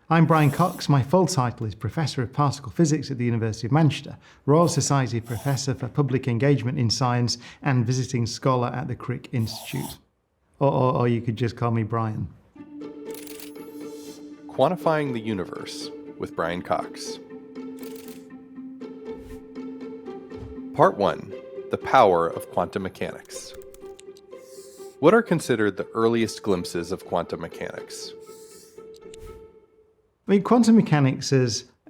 I'm Brian Cox. My full title is Professor of Particle Physics at the University of Manchester, Royal Society Professor for Public Engagement in Science and Visiting Scholar at the Crick Institute. Or you could just call me Brian. Quantifying the Universe with Brian Cox. Part 1. The Power of Quantum Mechanics. What are considered the earliest glimpses of quantum mechanics? I mean, quantum mechanics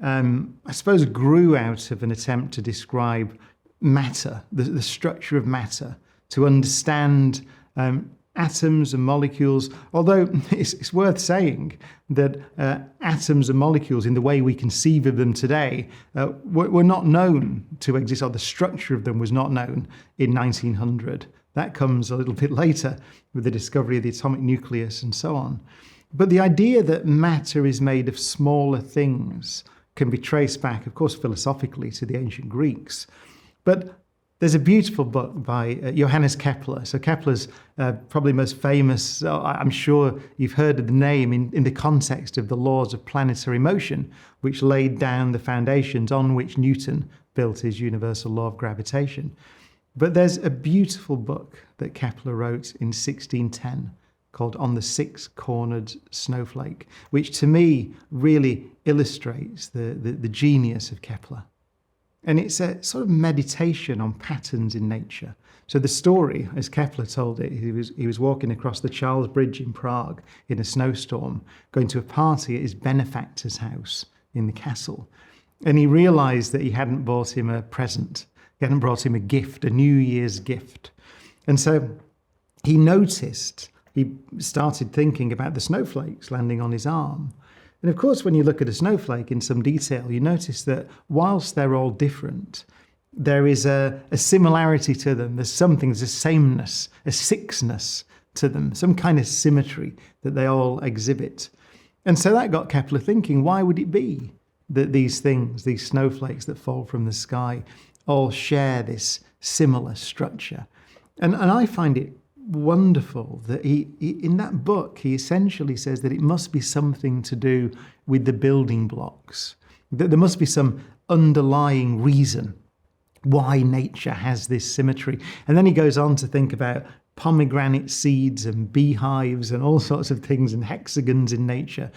I suppose, grew out of an attempt to describe matter, the structure of matter, to understand atoms and molecules, although it's worth saying that atoms and molecules, in the way we conceive of them today, were not known to exist, or the structure of them was not known in 1900. That comes a little bit later with the discovery of the atomic nucleus and so on. But the idea that matter is made of smaller things can be traced back, of course, philosophically to the ancient Greeks. But there's a beautiful book by Johannes Kepler. So Kepler's probably most famous, I'm sure you've heard of the name in the context of the laws of planetary motion, which laid down the foundations on which Newton built his universal law of gravitation. But there's a beautiful book that Kepler wrote in 1610 called On the Six-Cornered Snowflake, which to me really illustrates the genius of Kepler. And it's a sort of meditation on patterns in nature. So the story, as Kepler told it, he was walking across the Charles Bridge in Prague in a snowstorm, going to a party at his benefactor's house in the castle. And he realized that he hadn't bought him a present. He hadn't brought him a gift, a New Year's gift. And so he started thinking about the snowflakes landing on his arm. And of course, when you look at a snowflake in some detail, you notice that whilst they're all different, there is a similarity to them. There's a sameness, a sixness to them, some kind of symmetry that they all exhibit. And so that got Kepler thinking, why would it be that these things, these snowflakes that fall from the sky, all share this similar structure? And I find it wonderful that he in that book, he essentially says that it must be something to do with the building blocks, that there must be some underlying reason why nature has this symmetry. And then he goes on to think about pomegranate seeds and beehives and all sorts of things and hexagons in nature.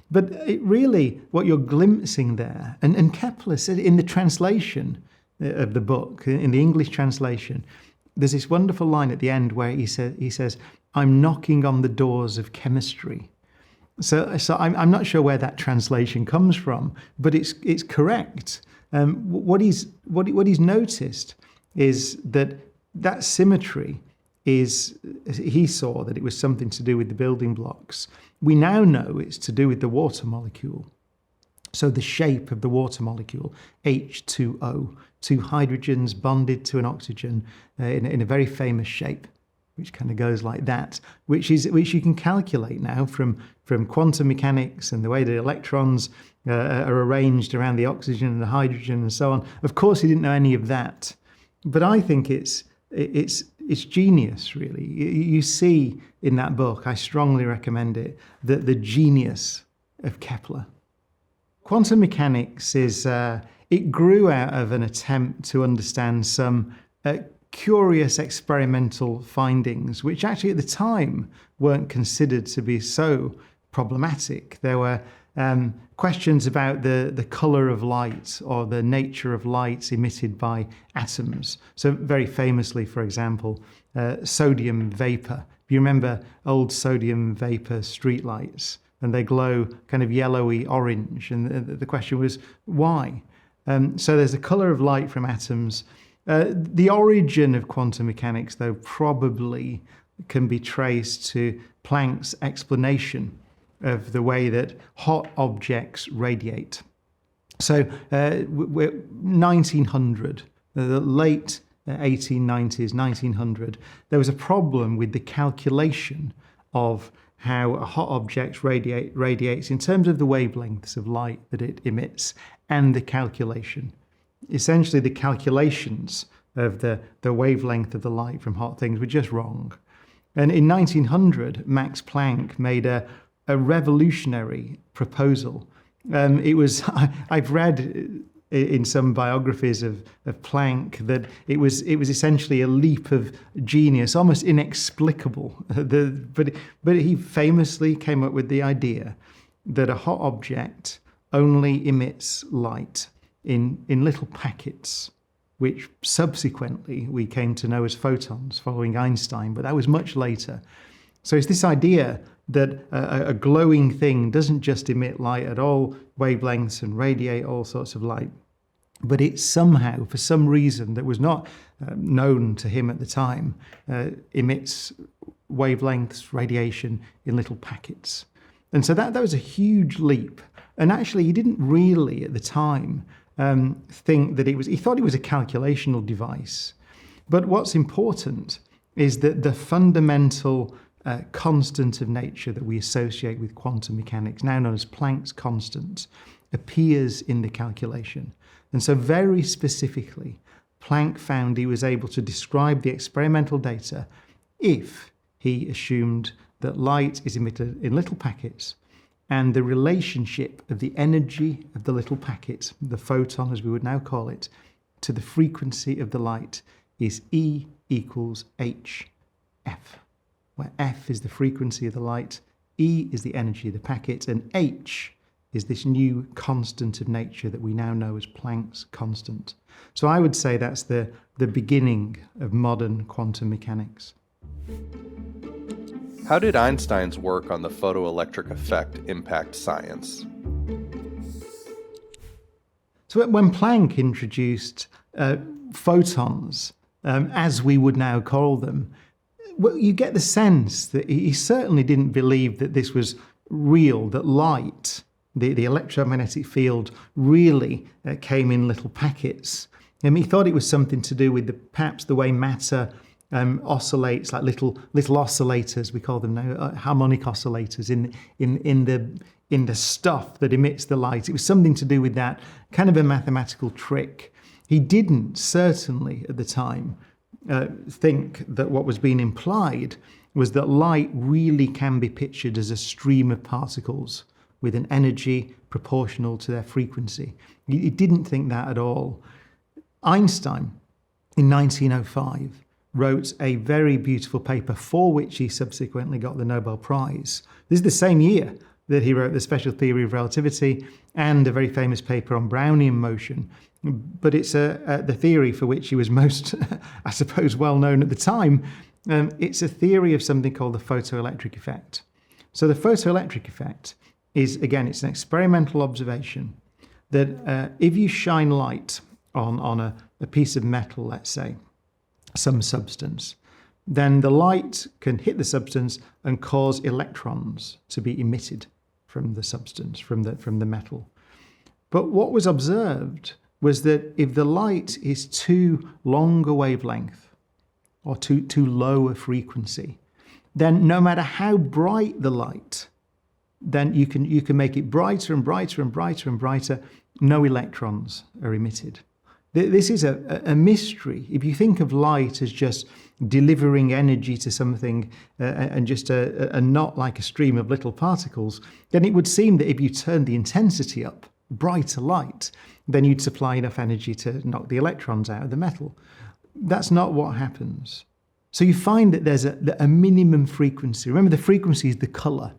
But it really, what you're glimpsing there, and Kepler said in the translation of the book, in the English translation, there's this wonderful line at the end where he says, I'm knocking on the doors of chemistry. So I'm not sure where that translation comes from, but it's correct. What he's noticed is that symmetry is, he saw that it was something to do with the building blocks. We now know it's to do with the water molecule. So the shape of the water molecule, H2O, two hydrogens bonded to an oxygen in a very famous shape, which kind of goes like that, which you can calculate now from quantum mechanics and the way the electrons are arranged around the oxygen and the hydrogen and so on. Of course, he didn't know any of that, but I think it's genius, really. You see in that book, I strongly recommend it, that the genius of Kepler. Quantum mechanics it grew out of an attempt to understand some curious experimental findings, which actually at the time weren't considered to be so problematic. There were questions about the colour of light or the nature of light emitted by atoms. So very famously, for example, sodium vapour. If you remember old sodium vapour streetlights, and they glow kind of yellowy orange. And the question was, why? So there's the colour of light from atoms. The origin of quantum mechanics, though, probably can be traced to Planck's explanation of the way that hot objects radiate. So 1900, the late 1890s, 1900, there was a problem with the calculation of how a hot object radiates in terms of the wavelengths of light that it emits and the calculation. Essentially, the calculations of the wavelength of the light from hot things were just wrong. And in 1900, Max Planck made a a revolutionary proposal. I've read in some biographies of Planck that it was essentially a leap of genius, almost inexplicable. But he famously came up with the idea that a hot object only emits light in little packets, which subsequently we came to know as photons following Einstein, but that was much later. So it's this idea that a glowing thing doesn't just emit light at all wavelengths and radiate all sorts of light, but it somehow, for some reason that was not known to him at the time, emits wavelengths, radiation in little packets. And so that was a huge leap. And actually, he didn't really at the time think that he thought it was a calculational device. But what's important is that the fundamental constant of nature that we associate with quantum mechanics, now known as Planck's constant, appears in the calculation. And so very specifically, Planck found he was able to describe the experimental data if he assumed that light is emitted in little packets, and the relationship of the energy of the little packet, the photon as we would now call it, to the frequency of the light is E equals hf, where f is the frequency of the light, E is the energy of the packet, and h is this new constant of nature that we now know as Planck's constant. So I would say that's the beginning of modern quantum mechanics. How did Einstein's work on the photoelectric effect impact science? So when Planck introduced photons, as we would now call them, well, you get the sense that he certainly didn't believe that this was real, that light, the electromagnetic field, really came in little packets. He thought it was something to do with perhaps the way matter oscillates, like little oscillators, we call them now, harmonic oscillators in the stuff that emits the light. It was something to do with that, kind of a mathematical trick. He didn't, certainly at the time, think that what was being implied was that light really can be pictured as a stream of particles with an energy proportional to their frequency. He didn't think that at all. Einstein, in 1905, wrote a very beautiful paper for which he subsequently got the Nobel Prize. This is the same year that he wrote the special theory of relativity and a very famous paper on Brownian motion. But it's the theory for which he was most, I suppose, well known at the time. It's a theory of something called the photoelectric effect. So the photoelectric effect is, again, it's an experimental observation that if you shine light on a piece of metal, let's say, some substance, then the light can hit the substance and cause electrons to be emitted from the substance, from the metal. But what was observed was that if the light is too long a wavelength or too low a frequency, then no matter how bright the light, then you can make it brighter and brighter and brighter and brighter, no electrons are emitted. This is a mystery. If you think of light as just delivering energy to something and just a not like a stream of little particles, then it would seem that if you turn the intensity up, brighter light, then you'd supply enough energy to knock the electrons out of the metal. That's not what happens. So you find that there's a minimum frequency. Remember, the frequency is the color.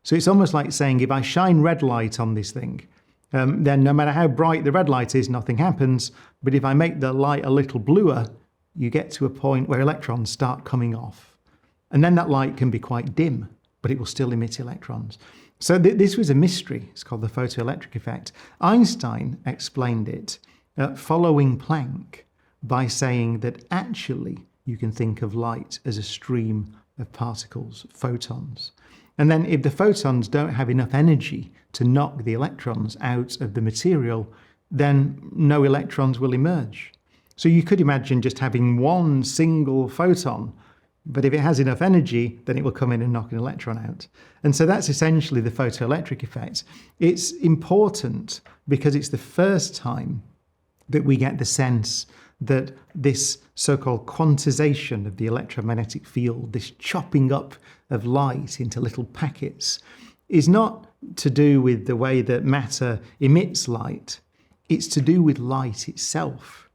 So it's almost like saying, if I shine red light on this thing, then no matter how bright the red light is, nothing happens. But if I make the light a little bluer, you get to a point where electrons start coming off. And then that light can be quite dim, but it will still emit electrons. So this was a mystery. It's called the photoelectric effect. Einstein explained it following Planck by saying that actually you can think of light as a stream of particles, photons. And then if the photons don't have enough energy to knock the electrons out of the material, then no electrons will emerge. So you could imagine just having one single photon, but if it has enough energy, then it will come in and knock an electron out. And so that's essentially the photoelectric effect. It's important because it's the first time that we get the sense that this so-called quantization of the electromagnetic field, this chopping up of light into little packets, is not to do with the way that matter emits light. It's to do with light itself.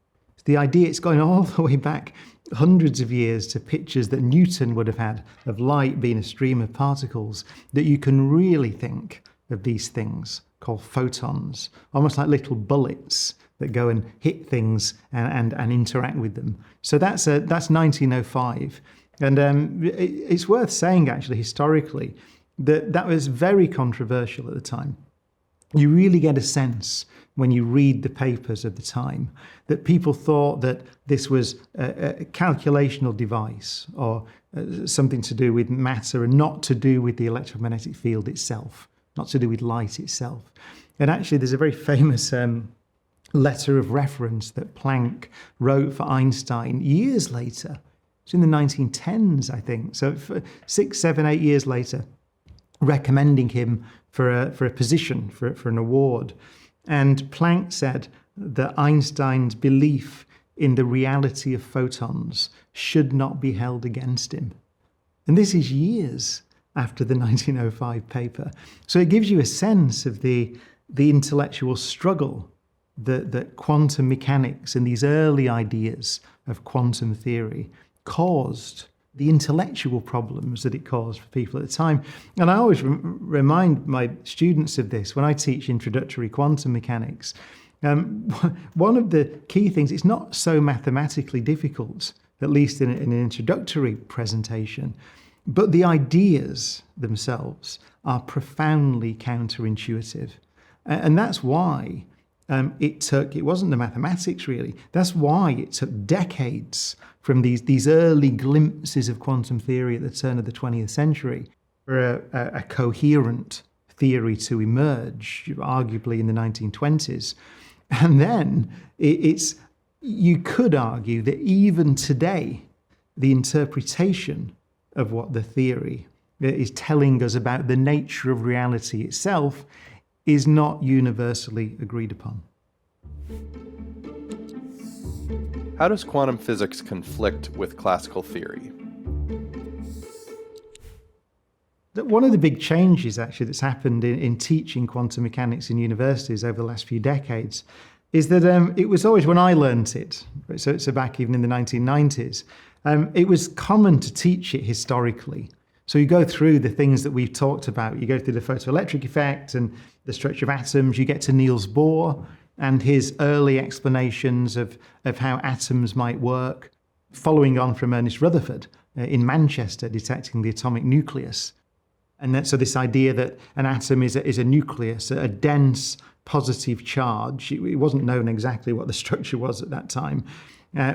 The idea, it's going all the way back hundreds of years to pictures that Newton would have had of light being a stream of particles, that you can really think of these things called photons, almost like little bullets that go and hit things and interact with them. So that's 1905. And it's worth saying, actually, historically, that was very controversial at the time. You really get a sense when you read the papers of the time that people thought that this was a calculational device or something to do with matter and not to do with the electromagnetic field itself, not to do with light itself. And actually, there's a very famous letter of reference that Planck wrote for Einstein years later. It's in the 1910s, I think. So 6, 7, 8 years later, recommending him for a position, for an award. And Planck said that Einstein's belief in the reality of photons should not be held against him. And this is years after the 1905 paper. So it gives you a sense of the intellectual struggle that quantum mechanics and these early ideas of quantum theory caused, the intellectual problems that it caused for people at the time. And I always remind my students of this when I teach introductory quantum mechanics. One of the key things, it's not so mathematically difficult, at least in an introductory presentation, but the ideas themselves are profoundly counterintuitive. And that's why it wasn't the mathematics really, that's why it took decades from these early glimpses of quantum theory at the turn of the 20th century for a coherent theory to emerge, arguably in the 1920s. And then you could argue that even today, the interpretation of what the theory is telling us about the nature of reality itself is not universally agreed upon. How does quantum physics conflict with classical theory? One of the big changes, actually, that's happened in teaching quantum mechanics in universities over the last few decades is that it was always, when I learnt it, so back even in the 1990s, it was common to teach it historically. So you go through the things that we've talked about. You go through the photoelectric effect and the structure of atoms. You get to Niels Bohr and his early explanations of how atoms might work, following on from Ernest Rutherford in Manchester detecting the atomic nucleus. And so this idea that an atom is a nucleus, a dense positive charge. It wasn't known exactly what the structure was at that time,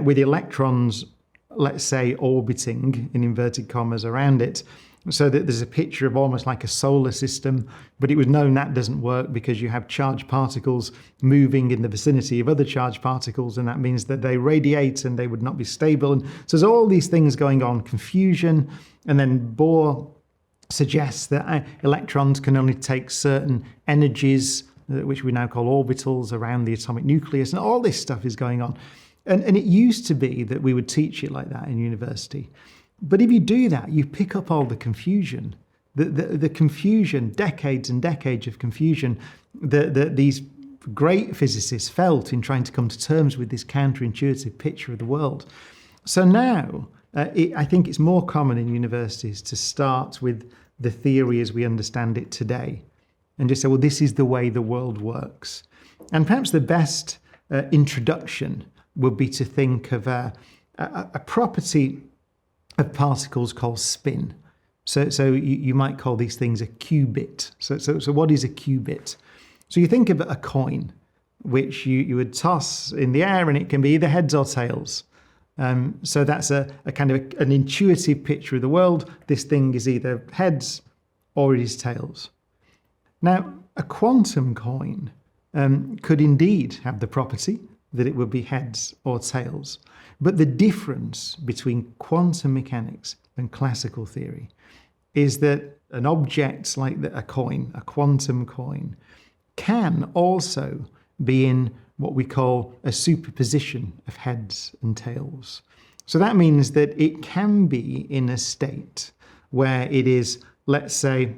with electrons, let's say, orbiting, in inverted commas, around it, so that there's a picture of almost like a solar system, but it was known that doesn't work because you have charged particles moving in the vicinity of other charged particles, and that means that they radiate and they would not be stable. And so there's all these things going on, confusion, and then Bohr suggests that electrons can only take certain energies, which we now call orbitals, around the atomic nucleus, and all this stuff is going on. And it used to be that we would teach it like that in university. But if you do that, you pick up all the confusion, the confusion, decades and decades of confusion that these great physicists felt in trying to come to terms with this counterintuitive picture of the world. So now, I think it's more common in universities to start with the theory as we understand it today and just say, well, this is the way the world works. And perhaps the best introduction would be to think of a property of particles called spin. So you might call these things a qubit. So what is a qubit? So you think of a coin, which you would toss in the air, and it can be either heads or tails. So that's a kind of an intuitive picture of the world. This thing is either heads or it is tails. Now, a quantum coin could indeed have the property that it would be heads or tails. But the difference between quantum mechanics and classical theory is that an object like a coin, a quantum coin, can also be in what we call a superposition of heads and tails. So that means that it can be in a state where it is, let's say,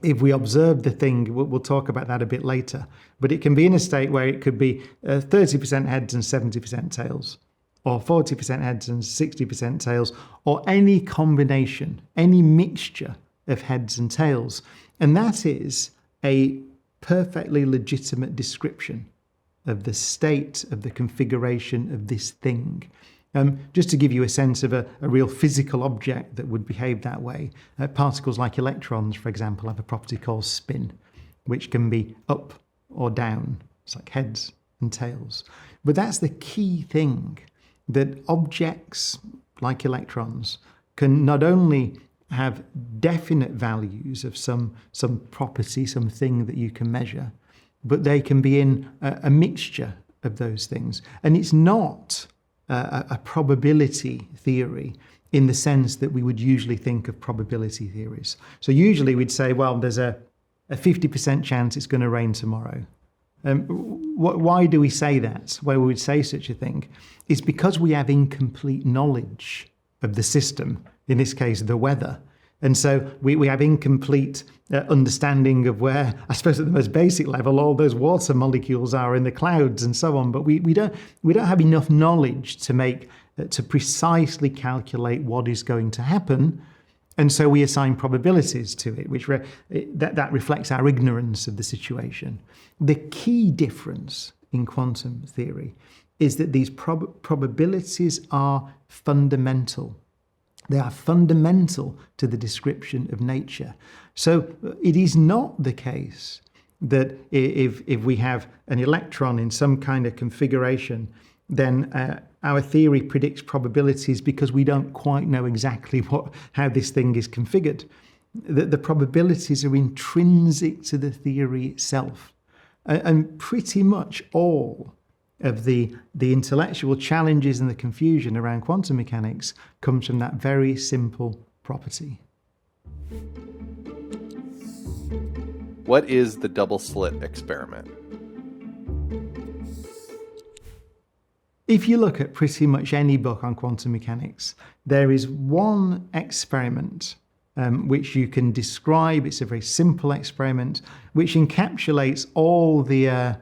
if we observe the thing, we'll talk about that a bit later, but it can be in a state where it could be 30% heads and 70% tails, or 40% heads and 60% tails, or any combination, any mixture of heads and tails. And that is a perfectly legitimate description of the state of the configuration of this thing. Just to give you a sense of a real physical object that would behave that way, particles like electrons, for example, have a property called spin, which can be up or down. It's like heads and tails. But that's the key thing, that objects like electrons can not only have definite values of some property, something that you can measure, but they can be in a mixture of those things. And it's not a probability theory in the sense that we would usually think of probability theories. So usually we'd say, well, there's a 50% chance it's going to rain tomorrow. Why do we say that? Why we would say such a thing? It's because we have incomplete knowledge of the system, in this case, the weather. And so we have incomplete understanding of where, I suppose at the most basic level, all those water molecules are in the clouds and so on. But we don't have enough knowledge to precisely calculate what is going to happen. And so we assign probabilities to it, which that reflects our ignorance of the situation. The key difference in quantum theory is that these probabilities are fundamental. They are fundamental to the description of nature. So it is not the case that if we have an electron in some kind of configuration, then our theory predicts probabilities because we don't quite know exactly how this thing is configured. The probabilities are intrinsic to the theory itself. And pretty much all of the intellectual challenges and the confusion around quantum mechanics comes from that very simple property. What is the double-slit experiment? If you look at pretty much any book on quantum mechanics, there is one experiment which you can describe. It's a very simple experiment which encapsulates all the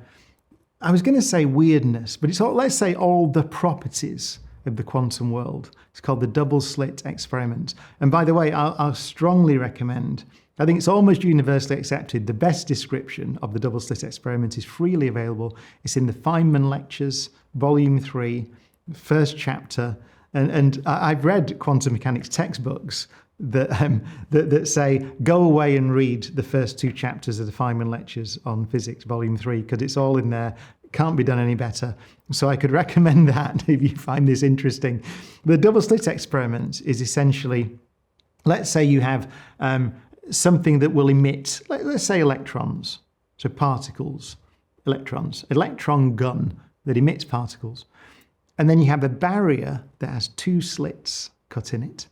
I was going to say weirdness, but it's all, let's say, all the properties of the quantum world. It's called the double-slit experiment. And by the way, I'll strongly recommend, I think it's almost universally accepted, the best description of the double-slit experiment is freely available. It's in the Feynman Lectures, Volume 3, first chapter. And I've read quantum mechanics textbooks that say, go away and read the first 2 chapters of the Feynman Lectures on Physics, Volume 3, because it's all in there. Can't be done any better. So I could recommend that if you find this interesting. The double-slit experiment is essentially, let's say you have something that will emit, let's say electrons, so particles, electrons, electron gun that emits particles. And then you have a barrier that has 2 slits cut in it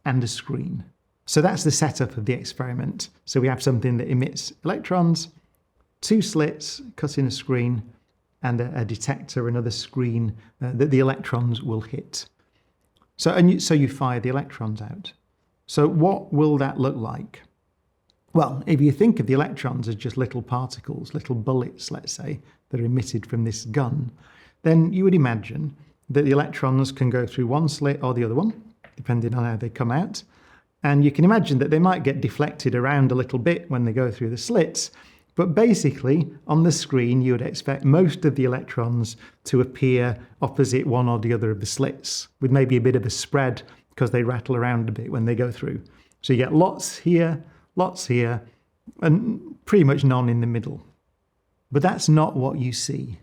and a screen. So that's the setup of the experiment. So we have something that emits electrons, 2 slits cut in a screen, and a detector, another screen that the electrons will hit. So you fire the electrons out. So what will that look like? Well, if you think of the electrons as just little particles, little bullets, let's say, that are emitted from this gun, then you would imagine that the electrons can go through one slit or the other one, depending on how they come out. And you can imagine that they might get deflected around a little bit when they go through the slits. But basically, on the screen, you would expect most of the electrons to appear opposite one or the other of the slits, with maybe a bit of a spread because they rattle around a bit when they go through. So you get lots here, and pretty much none in the middle. But that's not what you see.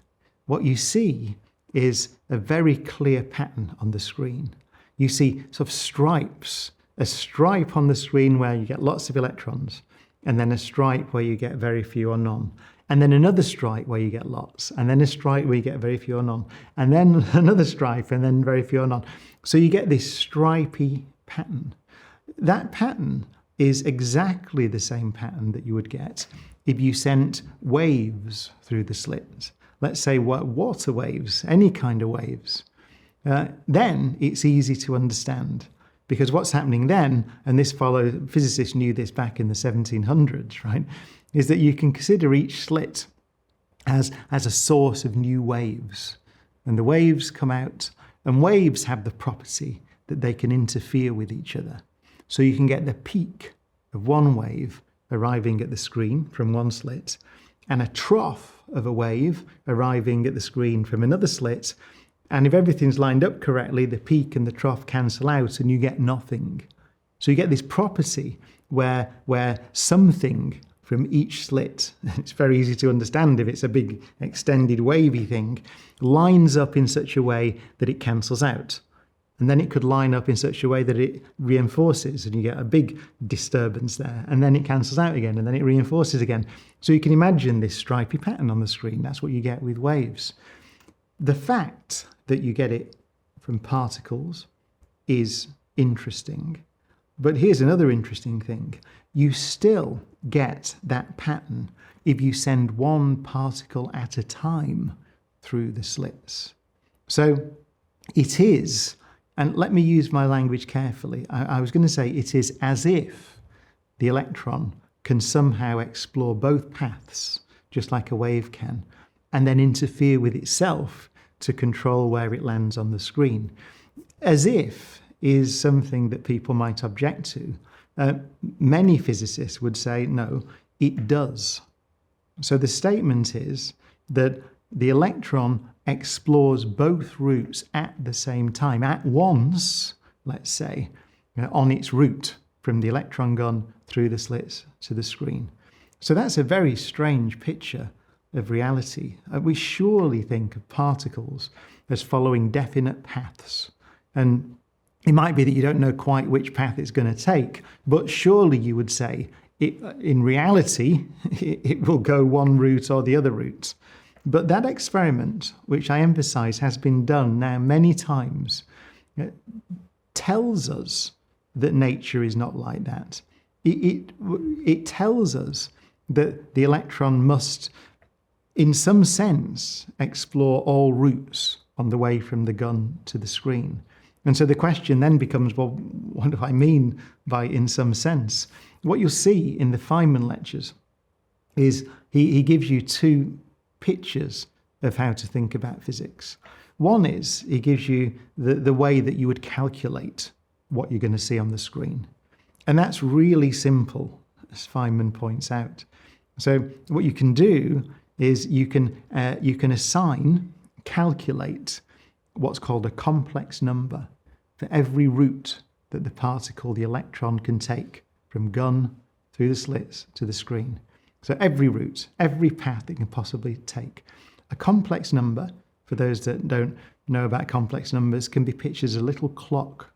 What you see is a very clear pattern on the screen. You see sort of stripes, a stripe on the screen where you get lots of electrons, and then a stripe where you get very few or none, and then another stripe where you get lots, and then a stripe where you get very few or none, and then another stripe, and then very few or none. So you get this stripy pattern. That pattern is exactly the same pattern that you would get if you sent waves through the slits. Let's say water waves, any kind of waves. Then it's easy to understand Because what's happening then, and physicists knew this back in the 1700s, right, is that you can consider each slit as a source of new waves. And the waves come out, and waves have the property that they can interfere with each other. So you can get the peak of one wave arriving at the screen from one slit, and a trough of a wave arriving at the screen from another slit. And if everything's lined up correctly, the peak and the trough cancel out and you get nothing. So you get this property where something from each slit, it's very easy to understand if it's a big extended wavy thing, lines up in such a way that it cancels out. And then it could line up in such a way that it reinforces, and you get a big disturbance there. And then it cancels out again, and then it reinforces again. So you can imagine this stripy pattern on the screen. That's what you get with waves. The fact that you get it from particles is interesting. But here's another interesting thing. You still get that pattern if you send one particle at a time through the slits. So it is, and let me use my language carefully. I was going to say it is as if the electron can somehow explore both paths, just like a wave can, and then interfere with itself to control where it lands on the screen. As if is something that people might object to. Many physicists would say, no, it does. So the statement is that the electron explores both routes at the same time, at once, let's say, on its route from the electron gun through the slits to the screen. So that's a very strange picture of reality. We surely think of particles as following definite paths. And it might be that you don't know quite which path it's going to take, but surely you would say, in reality, it will go one route or the other route. But that experiment, which I emphasize has been done now many times, tells us that nature is not like that. It tells us that the electron must, in some sense, explore all routes on the way from the gun to the screen. And so the question then becomes, well, what do I mean by in some sense? What you'll see in the Feynman lectures is he gives you two pictures of how to think about physics. One is he gives you the way that you would calculate what you're going to see on the screen. And that's really simple, as Feynman points out. So what you can do is you can calculate what's called a complex number for every route that the particle, the electron, can take from gun through the slits to the screen. So every route, every path it can possibly take. A complex number, for those that don't know about complex numbers, can be pictured as a little clock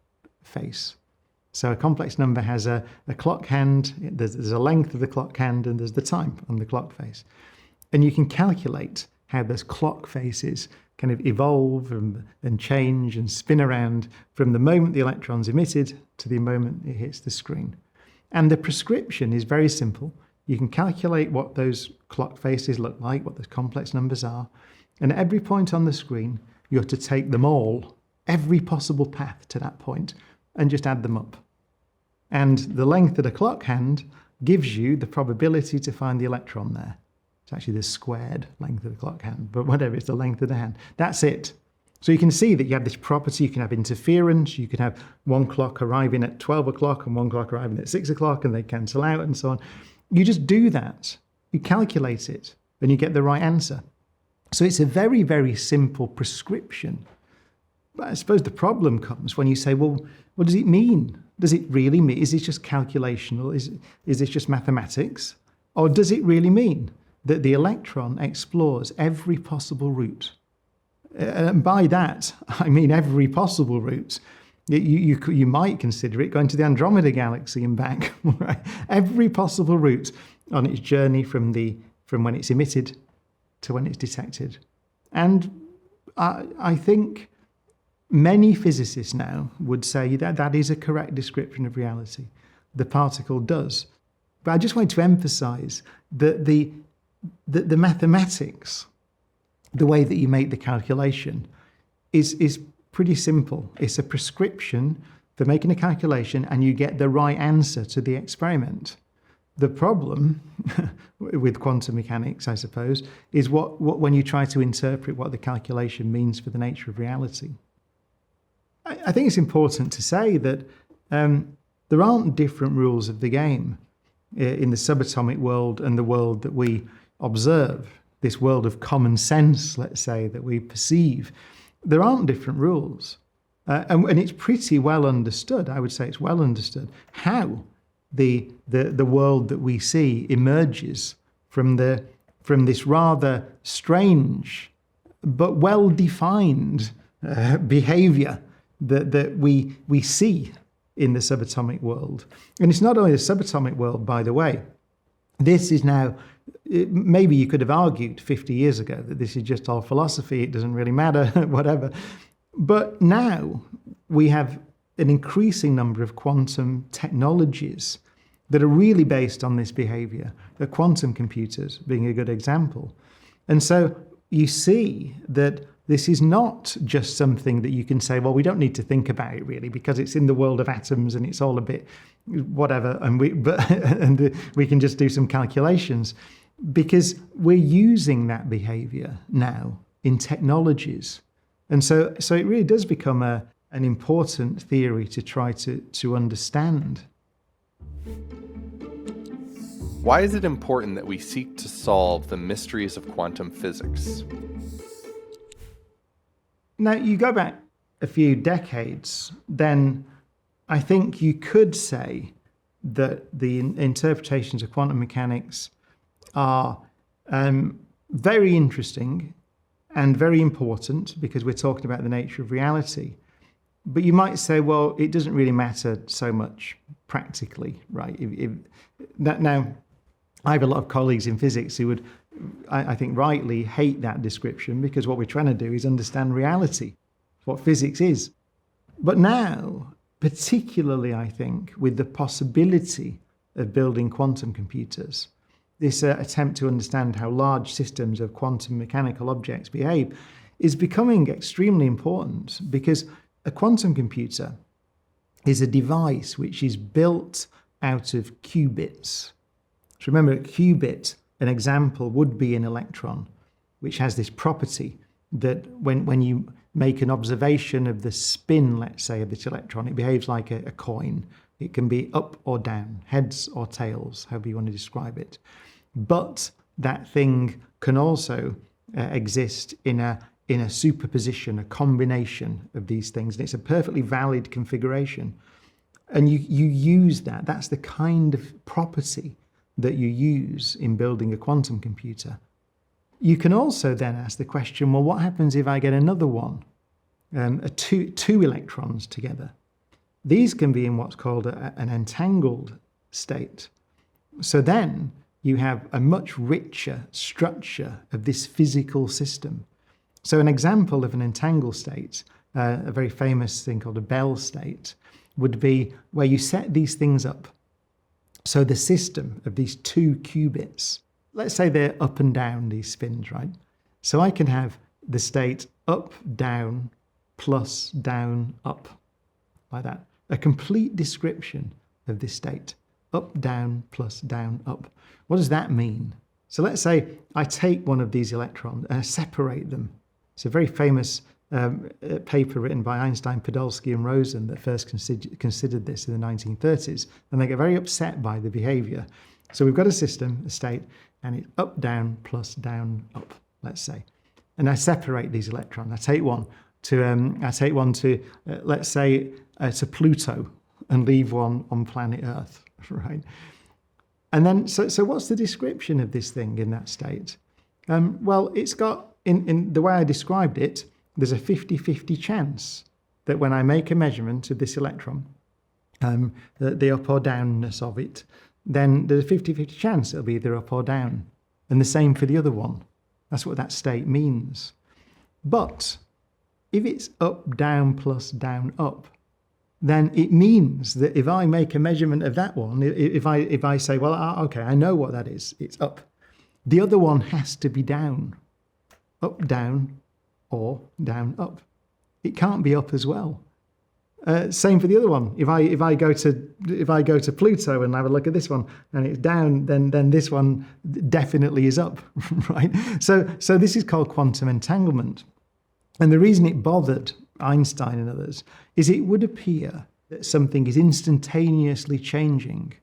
face. So a complex number has a clock hand, there's a length of the clock hand, and there's the time on the clock face. And you can calculate how those clock faces kind of evolve and change and spin around from the moment the electron's emitted to the moment it hits the screen. And the prescription is very simple. You can calculate what those clock faces look like, what those complex numbers are, and at every point on the screen, you have to take them all, every possible path to that point, and just add them up. And the length of the clock hand gives you the probability to find the electron there. It's actually the squared length of the clock hand, but whatever, it's the length of the hand. That's it. So you can see that you have this property, you can have interference, you can have one clock arriving at 12 o'clock and one clock arriving at 6 o'clock, and they cancel out and so on. You just do that, you calculate it, and you get the right answer. So it's a very, very simple prescription. But I suppose the problem comes when you say, well, what does it mean? Does it really mean, is this just calculational? Is this just mathematics? Or does it really mean that the electron explores every possible route? And by that, I mean every possible route. You might consider it going to the Andromeda galaxy and back. Right? Every possible route on its journey from when it's emitted to when it's detected. And I think many physicists now would say that that is a correct description of reality. The particle does. But I just want to emphasize that the mathematics, the way that you make the calculation, is pretty simple. It's a prescription for making a calculation and you get the right answer to the experiment. The problem with quantum mechanics, I suppose, is what when you try to interpret what the calculation means for the nature of reality. I think it's important to say that there aren't different rules of the game in the subatomic world and the world that we observe, this world of common sense, let's say, that we perceive. There aren't different rules. And it's pretty well understood, I would say it's well understood, how the world that we see emerges from this rather strange but well-defined behavior that we see in the subatomic world. And it's not only the subatomic world, by the way. This is now, maybe you could have argued 50 years ago that this is just all philosophy, it doesn't really matter, whatever. But now we have an increasing number of quantum technologies that are really based on this behavior, the quantum computers being a good example. And so you see that this is not just something that you can say, well, we don't need to think about it really because it's in the world of atoms and it's all a bit whatever, and we can just do some calculations, because we're using that behavior now in technologies. And so it really does become an important theory to try to understand. Why is it important that we seek to solve the mysteries of quantum physics? Now, you go back a few decades, then I think you could say that the interpretations of quantum mechanics are very interesting and very important because we're talking about the nature of reality. But you might say, well, it doesn't really matter so much practically, right? Now, I have a lot of colleagues in physics who would, I think rightly, hate that description because what we're trying to do is understand reality, what physics is. But now, particularly, I think, with the possibility of building quantum computers, this attempt to understand how large systems of quantum mechanical objects behave is becoming extremely important, because a quantum computer is a device which is built out of qubits. So remember, a qubit, an example would be an electron, which has this property that when you make an observation of the spin, let's say, of this electron, it behaves like a coin. It can be up or down, heads or tails, however you want to describe it. But that thing can also exist in a superposition, a combination of these things. And it's a perfectly valid configuration. And you use that. That's the kind of property that you use in building a quantum computer. You can also then ask the question, well, what happens if I get another one, two electrons together? These can be in what's called an entangled state. So then you have a much richer structure of this physical system. So an example of an entangled state, a very famous thing called a Bell state, would be where you set these things up. So the system of these two qubits, let's say they're up and down, these spins, right? So I can have the state up, down, plus, down, up, like that. A complete description of this state. Up, down, plus, down, up. What does that mean? So let's say I take one of these electrons and I separate them. It's a very famous paper written by Einstein, Podolsky and Rosen that first considered this in the 1930s, and they get very upset by the behavior. So we've got a system, a state, and it's up, down, plus, down, up, let's say. And I separate these electrons. I take one to let's say, to Pluto, and leave one on planet Earth, right? And then, so what's the description of this thing in that state? Well, it's got, in the way I described it, there's a 50-50 chance that when I make a measurement of this electron, the up or downness of it, then there's a 50-50 chance it'll be either up or down. And the same for the other one. That's what that state means. But if it's up, down, plus, down, up, then it means that if I make a measurement of that one, if I say, well, okay, I know what that is, it's up. The other one has to be down. Up, down, or down, up. It can't be up as well. Same for the other one. If I go to Pluto and have a look at this one and it's down, then this one definitely is up, right? So this is called quantum entanglement. And the reason it bothered Einstein and others is it would appear that something is instantaneously changing.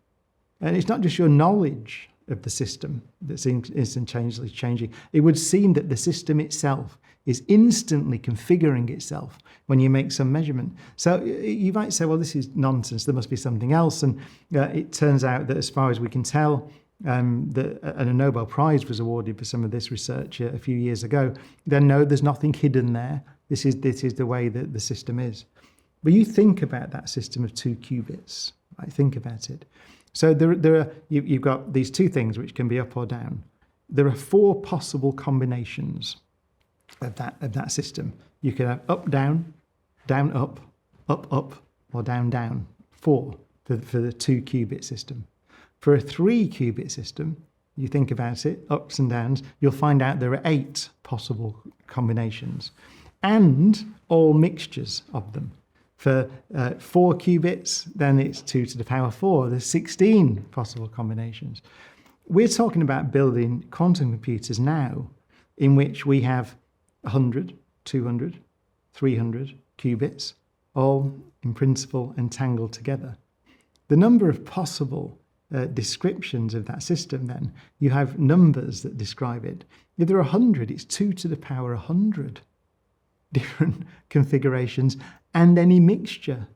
And it's not just your knowledge of the system that's instantaneously changing. It would seem that the system itself is instantly configuring itself when you make some measurement. So you might say, well, this is nonsense. There must be something else. And it turns out that as far as we can tell, and a Nobel Prize was awarded for some of this research a few years ago. Then no, there's nothing hidden there. This is the way that the system is. But you think about that system of 2 qubits. Right? Think about it. So you've got these two things which can be up or down. There are 4 possible combinations of that system. You can have up, down, up, or down, down. 4 for the 2 qubit system. For a 3 qubit system, you think about it, ups and downs, you'll find out there are 8 possible combinations and all mixtures of them. For 4 qubits, then it's 2 to the power 4. There's 16 possible combinations. We're talking about building quantum computers now in which we have 100, 200, 300 qubits, all in principle entangled together. The number of possible descriptions of that system, then, you have numbers that describe it. If there are 100, it's 2 to the power 100 different configurations and any mixture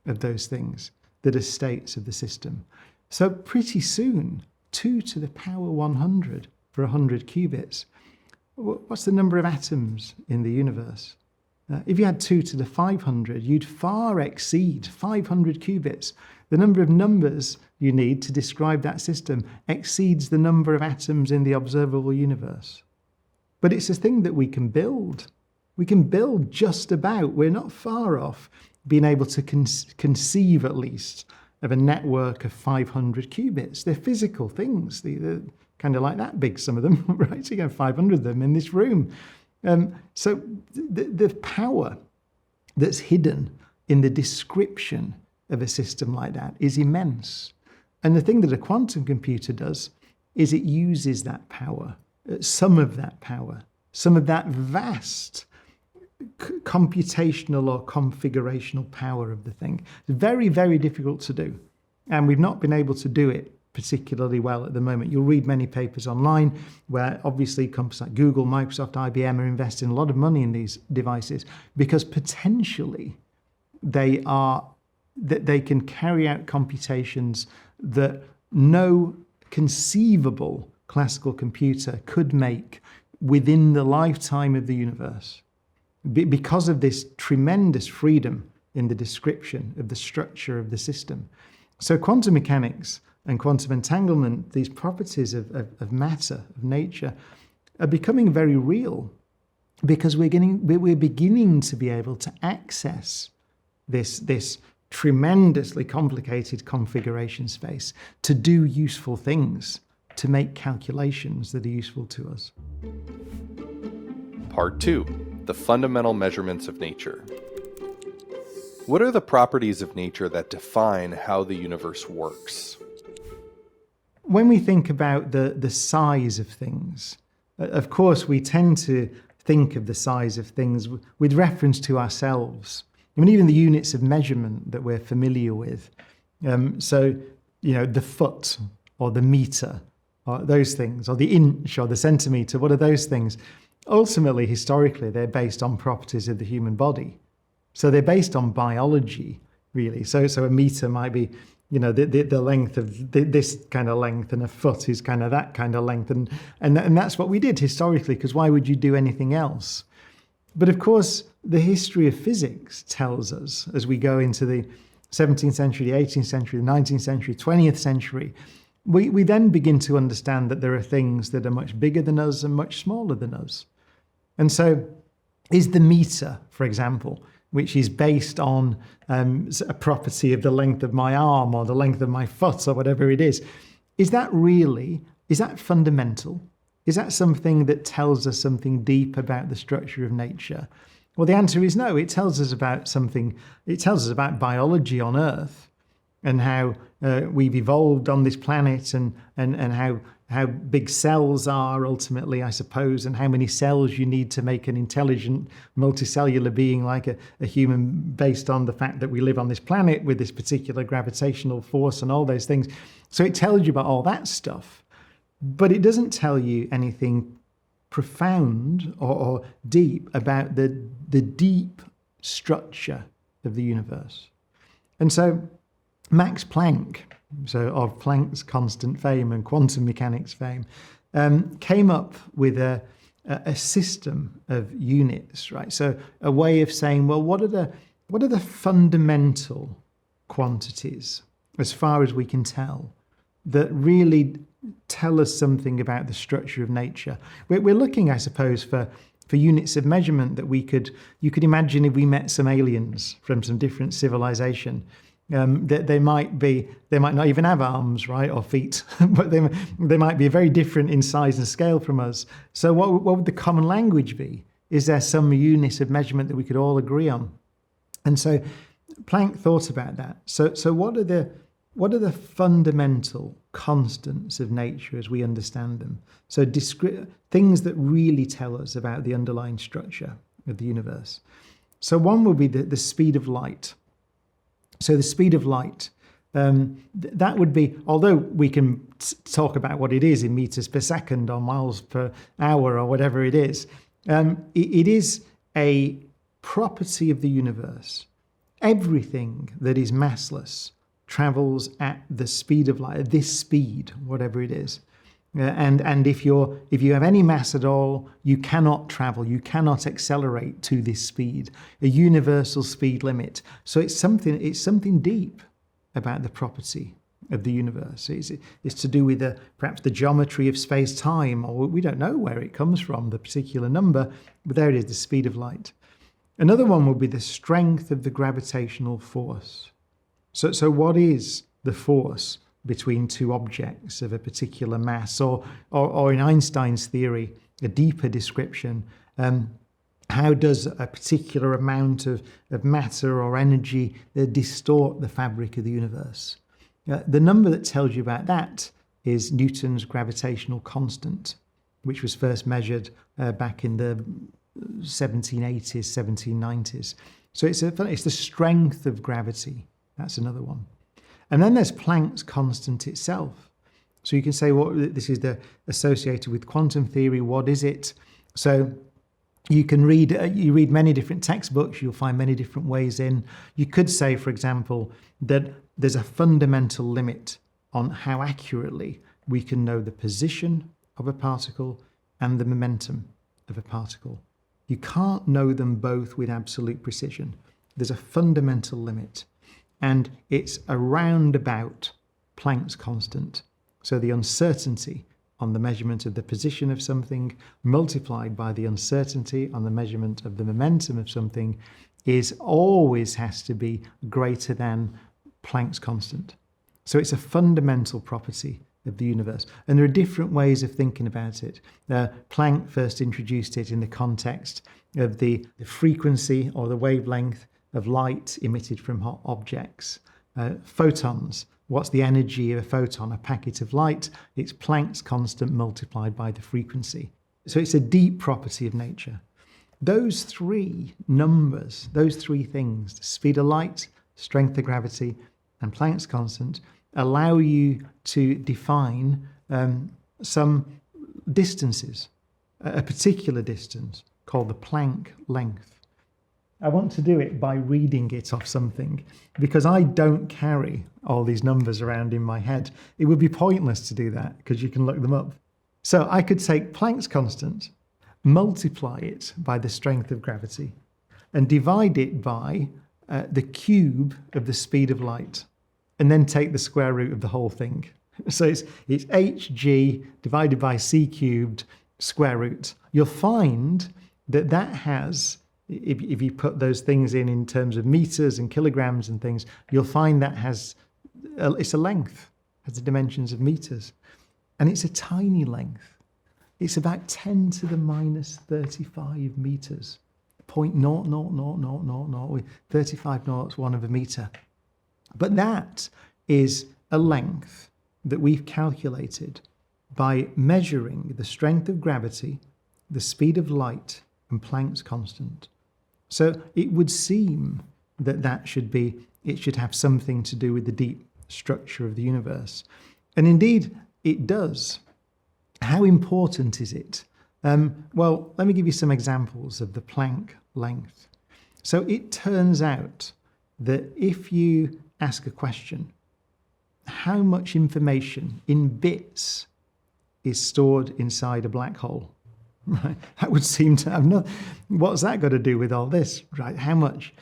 of those things that are states of the system. So pretty soon, 2 to the power 100 for 100 qubits. What's the number of atoms in the universe? If you had 2 to the 500, you'd far exceed 500 qubits. The number of numbers you need to describe that system exceeds the number of atoms in the observable universe. But it's a thing that we can build. We can build just about. We're not far off being able to conceive, at least, of a network of 500 qubits. They're physical things. They're kind of like that big, some of them, right? So you have 500 of them in this room. So the power that's hidden in the description of a system like that is immense. And the thing that a quantum computer does is it uses that power, some of that power, some of that vast computational or configurational power of the thing. It's very, very difficult to do. And we've not been able to do it particularly well at the moment. You'll read many papers online where obviously companies like Google, Microsoft, IBM are investing a lot of money in these devices because potentially they can carry out computations that no conceivable classical computer could make within the lifetime of the universe because of this tremendous freedom in the description of the structure of the system. So quantum mechanics and quantum entanglement, these properties of matter, of nature, are becoming very real because we're beginning to be able to access this tremendously complicated configuration space to do useful things, to make calculations that are useful to us. Part 2, the fundamental measurements of nature. What are the properties of nature that define how the universe works? When we think about the size of things, of course, we tend to think of the size of things with reference to ourselves. I mean, even the units of measurement that we're familiar with. So, the foot or the meter, or those things, or the inch or the centimeter, what are those things? Ultimately, historically, they're based on properties of the human body. So they're based on biology, really. So a meter might be, the length of this kind of length, and a foot is kind of that kind of length. And that's what we did historically, because why would you do anything else? But of course, the history of physics tells us, as we go into the 17th century, the 18th century, the 19th century, 20th century, we then begin to understand that there are things that are much bigger than us and much smaller than us. And so is the meter, for example, which is based on a property of the length of my arm or the length of my foot or whatever it is that fundamental? Is that something that tells us something deep about the structure of nature? Well, the answer is no. It tells us about something. It tells us about biology on Earth and how we've evolved on this planet and how big cells are ultimately, I suppose, and how many cells you need to make an intelligent multicellular being like a human, based on the fact that we live on this planet with this particular gravitational force and all those things. So it tells you about all that stuff, but it doesn't tell you anything profound or deep about the deep structure of the universe. And so Max Planck, so of Planck's constant fame and quantum mechanics fame, came up with a system of units, right? So a way of saying, well, what are the fundamental quantities, as far as we can tell, that really tell us something about the structure of nature? We're looking, I suppose, for units of measurement that you could imagine if we met some aliens from some different civilization. That they might not even have arms, right, or feet, but they might be very different in size and scale from us. So what would the common language be? Is there some unit of measurement that we could all agree on? And so Planck thought about that. So what are the fundamental constants of nature as we understand them? So things that really tell us about the underlying structure of the universe. So one would be the speed of light. So the speed of light, that would be, although we can talk about what it is in meters per second or miles per hour or whatever it is a property of the universe. Everything that is massless travels at the speed of light, at this speed, whatever it is. And if you have any mass at all, you cannot travel, you cannot accelerate to this speed, a universal speed limit. So it's something deep about the property of the universe. It's to do with perhaps the geometry of space-time, or we don't know where it comes from, the particular number, but there it is, the speed of light. Another one would be the strength of the gravitational force. So what is the force between two objects of a particular mass, or in Einstein's theory, a deeper description, how does a particular amount of matter or energy distort the fabric of the universe? The number that tells you about that is Newton's gravitational constant, which was first measured back in the 1780s, 1790s. So it's the strength of gravity. That's another one. And then there's Planck's constant itself. So you can say, well, this is associated with quantum theory. What is it? So you can read many different textbooks. You'll find many different ways in. You could say, for example, that there's a fundamental limit on how accurately we can know the position of a particle and the momentum of a particle. You can't know them both with absolute precision. There's a fundamental limit. And it's around about Planck's constant. So the uncertainty on the measurement of the position of something multiplied by the uncertainty on the measurement of the momentum of something always has to be greater than Planck's constant. So it's a fundamental property of the universe. And there are different ways of thinking about it. Planck first introduced it in the context of the frequency or the wavelength of light emitted from hot objects. Photons, what's the energy of a photon, a packet of light? It's Planck's constant multiplied by the frequency. So it's a deep property of nature. Those three numbers, those three things, the speed of light, strength of gravity, and Planck's constant, allow you to define some distances, a particular distance called the Planck length. I want to do it by reading it off something, because I don't carry all these numbers around in my head. It would be pointless to do that, because you can look them up. So I could take Planck's constant, multiply it by the strength of gravity, and divide it by the cube of the speed of light, and then take the square root of the whole thing. So it's hg divided by c cubed square root. You'll find that has, if you put those things in terms of meters and kilograms and things, you'll find that it's a length, has the dimensions of meters. And it's a tiny length. It's about 10 to the minus 35 meters, 0.00000 with 35 noughts, 1 of a meter. But that is a length that we've calculated by measuring the strength of gravity, the speed of light, and Planck's constant. So it would seem that it should have something to do with the deep structure of the universe. And indeed, it does. How important is it? Well, let me give you some examples of the Planck length. So it turns out that if you ask a question, how much information in bits is stored inside a black hole? Right? That would seem to have nothing. What's that got to do with all this? Right? How much?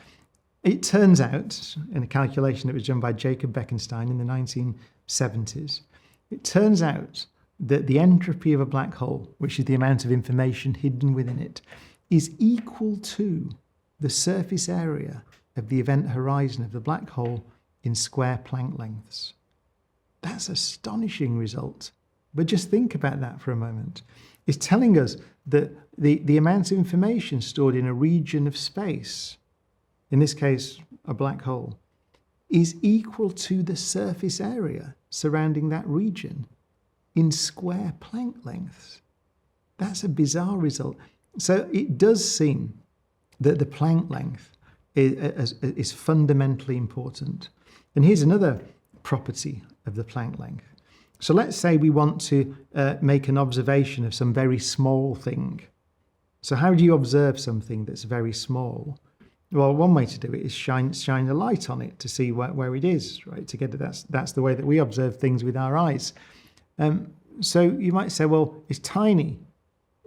It turns out, in a calculation that was done by Jacob Bekenstein in the 1970s, it turns out that the entropy of a black hole, which is the amount of information hidden within it, is equal to the surface area of the event horizon of the black hole in square Planck lengths. That's an astonishing result. But just think about that for a moment. It's telling us that the amount of information stored in a region of space, in this case, a black hole, is equal to the surface area surrounding that region in square Planck lengths. That's a bizarre result. So it does seem that the Planck length is fundamentally important. And here's another property of the Planck length. So let's say we want to make an observation of some very small thing. So how do you observe something that's very small? Well, one way to do it is shine a light on it to see where it is, right? To get it, that's the way that we observe things with our eyes. So you might say, well, it's tiny,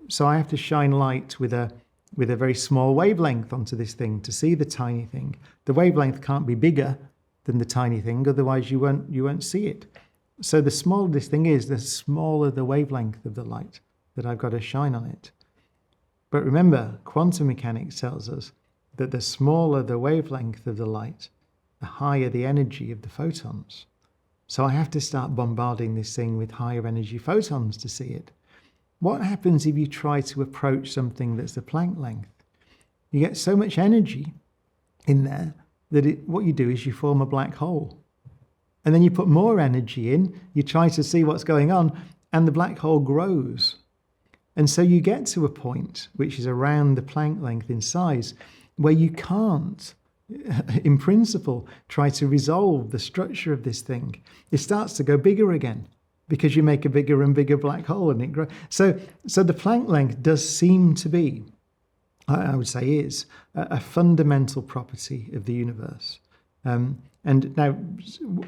so I have to shine light with a very small wavelength onto this thing to see the tiny thing. The wavelength can't be bigger than the tiny thing, otherwise you won't see it. So the smaller this thing is, the smaller the wavelength of the light that I've got to shine on it. But remember, quantum mechanics tells us that the smaller the wavelength of the light, the higher the energy of the photons. So I have to start bombarding this thing with higher energy photons to see it. What happens if you try to approach something that's the Planck length? You get so much energy in there that what you do is you form a black hole. And then you put more energy in, you try to see what's going on, and the black hole grows. And so you get to a point, which is around the Planck length in size, where you can't, in principle, try to resolve the structure of this thing. It starts to go bigger again because you make a bigger and bigger black hole and it grows. So the Planck length does seem to be, I would say is, a fundamental property of the universe. And now,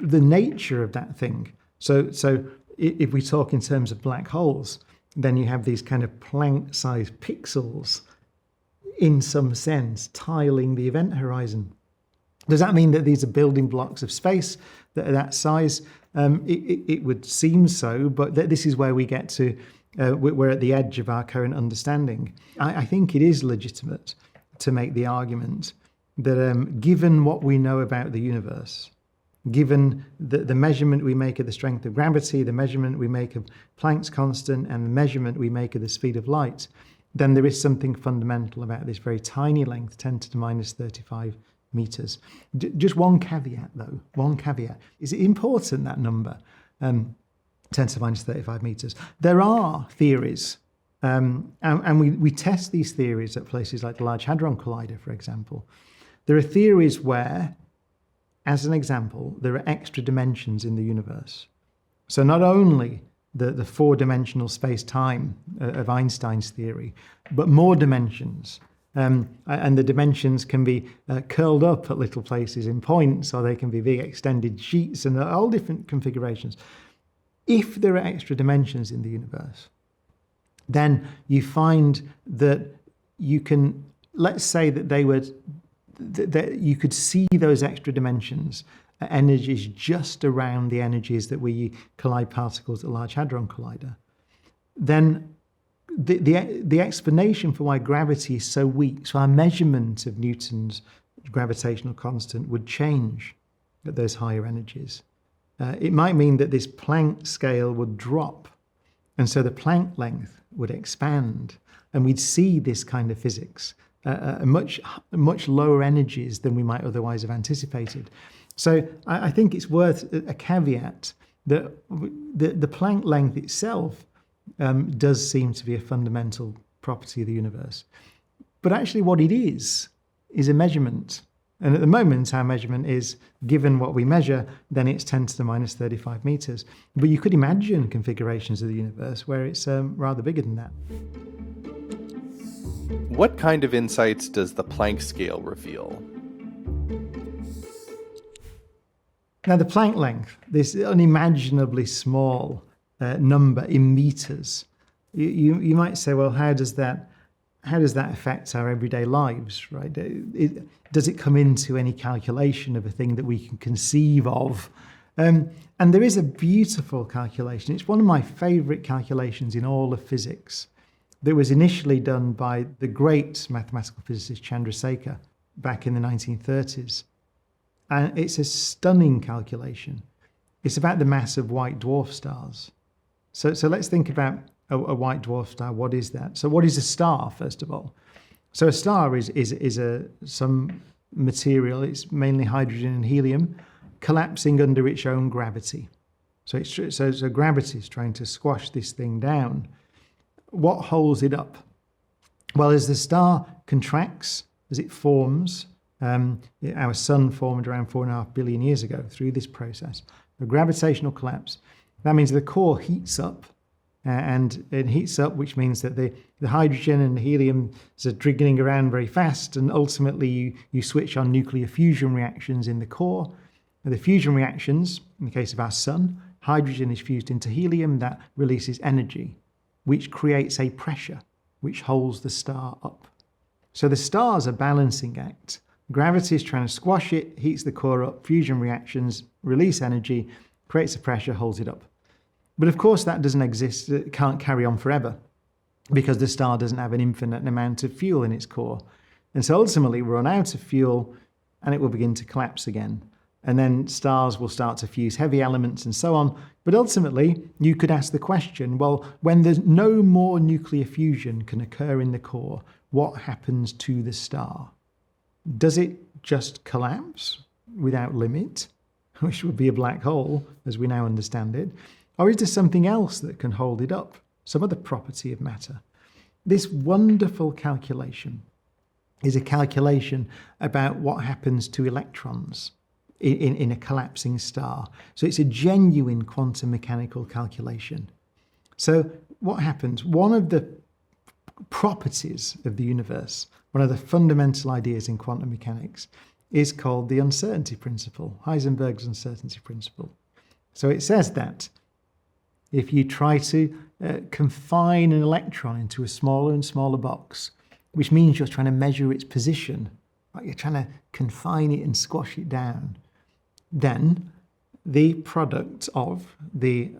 the nature of that thing, so if we talk in terms of black holes, then you have these kind of Planck-sized pixels, in some sense, tiling the event horizon. Does that mean that these are building blocks of space that are that size? It would seem so, but this is where we get to, we're at the edge of our current understanding. I think it is legitimate to make the argument that given what we know about the universe, given the measurement we make of the strength of gravity, the measurement we make of Planck's constant, and the measurement we make of the speed of light, then there is something fundamental about this very tiny length, 10 to the minus 35 meters. Just one caveat, though, one caveat. Is it important, that number, 10 to the minus 35 meters? There are theories, and we test these theories at places like the Large Hadron Collider, for example. There are theories where, as an example, there are extra dimensions in the universe. So not only the four-dimensional space-time of Einstein's theory, but more dimensions. And the dimensions can be curled up at little places in points, or they can be big extended sheets, and all different configurations. If there are extra dimensions in the universe, then you find that you can, let's say that that you could see those extra dimensions at energies just around the energies that we collide particles at Large Hadron Collider, then the explanation for why gravity is so weak, so our measurement of Newton's gravitational constant would change at those higher energies. It might mean that this Planck scale would drop, and so the Planck length would expand, and we'd see this kind of physics much lower energies than we might otherwise have anticipated. So I think it's worth a caveat that the Planck length itself does seem to be a fundamental property of the universe. But actually what it is a measurement. And at the moment, our measurement is, given what we measure, then it's 10 to the minus 35 meters. But you could imagine configurations of the universe where it's rather bigger than that. What kind of insights does the Planck scale reveal? Now, the Planck length, this unimaginably small number in meters, you might say, well, how does that affect our everyday lives, right? Does it come into any calculation of a thing that we can conceive of? And there is a beautiful calculation. It's one of my favorite calculations in all of physics that was initially done by the great mathematical physicist Chandrasekhar back in the 1930s. And it's a stunning calculation. It's about the mass of white dwarf stars. So let's think about a white dwarf star. What is that? So what is a star, first of all? So a star is some material. It's mainly hydrogen and helium collapsing under its own gravity. So gravity is trying to squash this thing down. What holds it up? Well, as the star contracts, as it forms, our sun formed around 4.5 billion years ago through this process, the gravitational collapse. That means the core heats up. And it heats up, which means that the hydrogen and the helium are driggling around very fast, and ultimately you switch on nuclear fusion reactions in the core. And the fusion reactions, in the case of our sun, hydrogen is fused into helium, that releases energy, which creates a pressure which holds the star up. So the star's a balancing act. Gravity is trying to squash it, heats the core up, fusion reactions release energy, creates a pressure, holds it up. But of course that doesn't exist, it can't carry on forever because the star doesn't have an infinite amount of fuel in its core. And so ultimately we'll run out of fuel and it will begin to collapse again. And then stars will start to fuse heavy elements and so on. But ultimately you could ask the question, well, when there's no more nuclear fusion can occur in the core, what happens to the star? Does it just collapse without limit, which would be a black hole as we now understand it? Or is there something else that can hold it up, some other property of matter? This wonderful calculation is a calculation about what happens to electrons in a collapsing star. So it's a genuine quantum mechanical calculation. So what happens? One of the properties of the universe, one of the fundamental ideas in quantum mechanics, is called the uncertainty principle, Heisenberg's uncertainty principle. So it says that if you try to confine an electron into a smaller and smaller box, which means you're trying to measure its position, right? You're trying to confine it and squash it down, then the product of the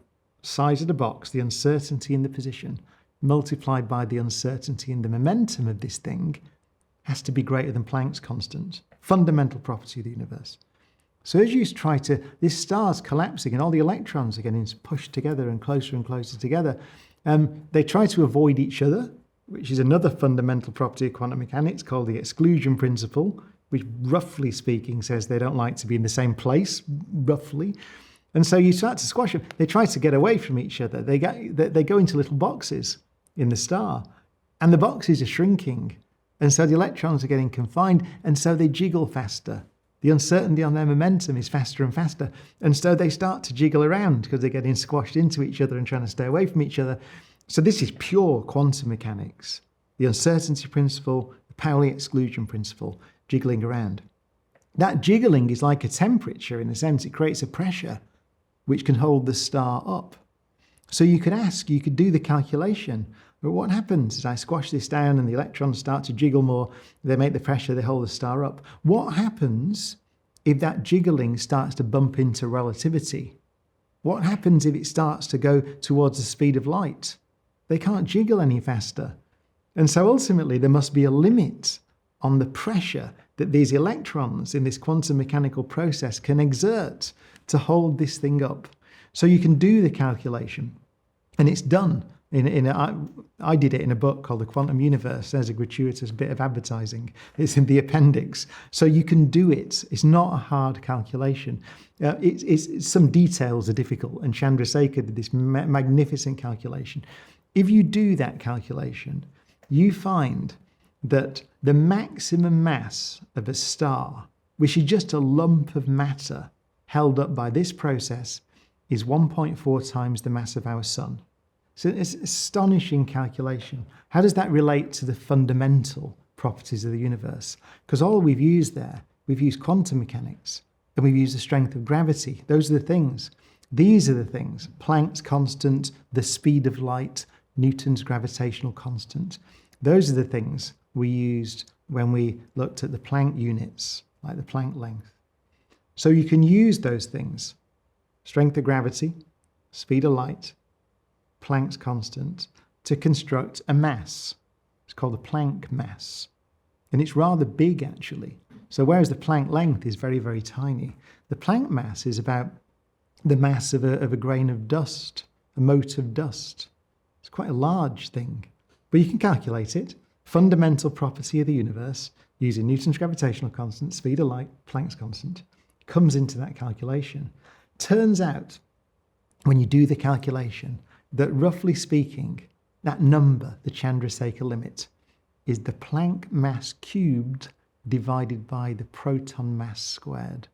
size of the box, the uncertainty in the position, multiplied by the uncertainty in the momentum of this thing, has to be greater than Planck's constant, fundamental property of the universe. So as you try to, this star's collapsing and all the electrons are getting pushed together and closer together, they try to avoid each other, which is another fundamental property of quantum mechanics called the exclusion principle, which roughly speaking says they don't like to be in the same place, roughly. And so you start to squash them. They try to get away from each other. They go into little boxes in the star, and the boxes are shrinking. And so the electrons are getting confined, and so they jiggle faster. The uncertainty on their momentum is faster and faster. And so they start to jiggle around because they're getting squashed into each other and trying to stay away from each other. So this is pure quantum mechanics. The uncertainty principle, the Pauli exclusion principle, jiggling around. That jiggling is like a temperature in a sense. It creates a pressure which can hold the star up. So you could do the calculation. But what happens is I squash this down and the electrons start to jiggle more. They make the pressure, they hold the star up. What happens if that jiggling starts to bump into relativity? What happens if it starts to go towards the speed of light? They can't jiggle any faster. And so ultimately there must be a limit on the pressure that these electrons in this quantum mechanical process can exert to hold this thing up. So you can do the calculation, and it's done I did it in a book called The Quantum Universe. There's a gratuitous bit of advertising. It's in the appendix. So you can do it. It's not a hard calculation. It's some details are difficult, and Chandrasekhar did this magnificent calculation. If you do that calculation, you find that the maximum mass of a star, which is just a lump of matter held up by this process, is 1.4 times the mass of our sun. So it's an astonishing calculation. How does that relate to the fundamental properties of the universe? Because all we've used there, we've used quantum mechanics, and we've used the strength of gravity. Those are the things. These are the things. Planck's constant, the speed of light, Newton's gravitational constant. Those are the things we used when we looked at the Planck units, like the Planck length. So you can use those things, strength of gravity, speed of light, Planck's constant, to construct a mass. It's called the Planck mass. And it's rather big, actually. So whereas the Planck length is very, very tiny, the Planck mass is about the mass of a grain of dust, a mote of dust. It's quite a large thing. But you can calculate it. Fundamental property of the universe, using Newton's gravitational constant, speed of light, Planck's constant, comes into that calculation. Turns out, when you do the calculation, that roughly speaking, that number, the Chandrasekhar limit, is the Planck mass cubed divided by the proton mass squared.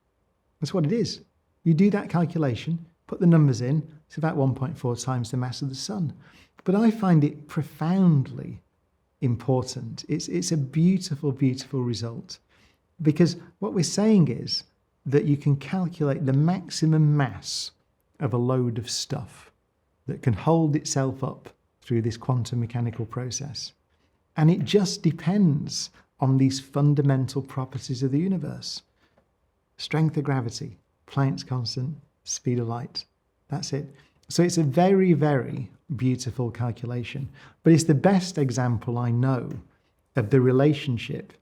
That's what it is. You do that calculation, put the numbers in, it's about 1.4 times the mass of the sun. But I find it profoundly important. It's a beautiful, beautiful result. Because what we're saying is that you can calculate the maximum mass of a load of stuff that can hold itself up through this quantum mechanical process. And it just depends on these fundamental properties of the universe. Strength of gravity, Planck's constant, speed of light. That's it. So it's a very, very beautiful calculation. But it's the best example I know of the relationship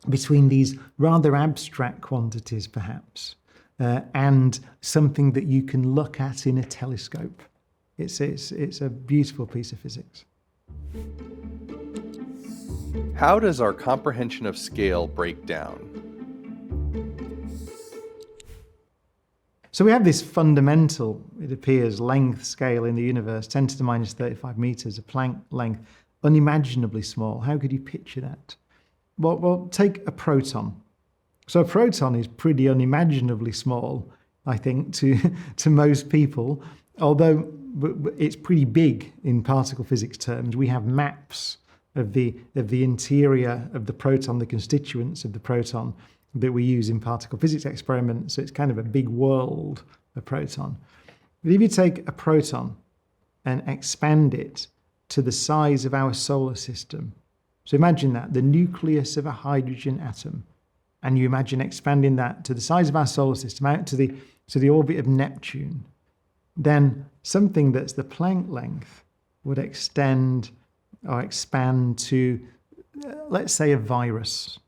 between these rather abstract quantities, perhaps, and something that you can look at in a telescope. It's a beautiful piece of physics. How does our comprehension of scale break down? So we have this fundamental, it appears, length scale in the universe, 10 to the minus 35 meters, a Planck length, unimaginably small. How could you picture that? Well, take a proton. So a proton is pretty unimaginably small, I think, to most people, although it's pretty big in particle physics terms. We have maps of the interior of the proton, the constituents of the proton that we use in particle physics experiments. So it's kind of a big world, a proton. But if you take a proton and expand it to the size of our solar system, so imagine that, the nucleus of a hydrogen atom, and you imagine expanding that to the size of our solar system, out to the orbit of Neptune, then something that's the Planck length would extend or expand to, let's say, a virus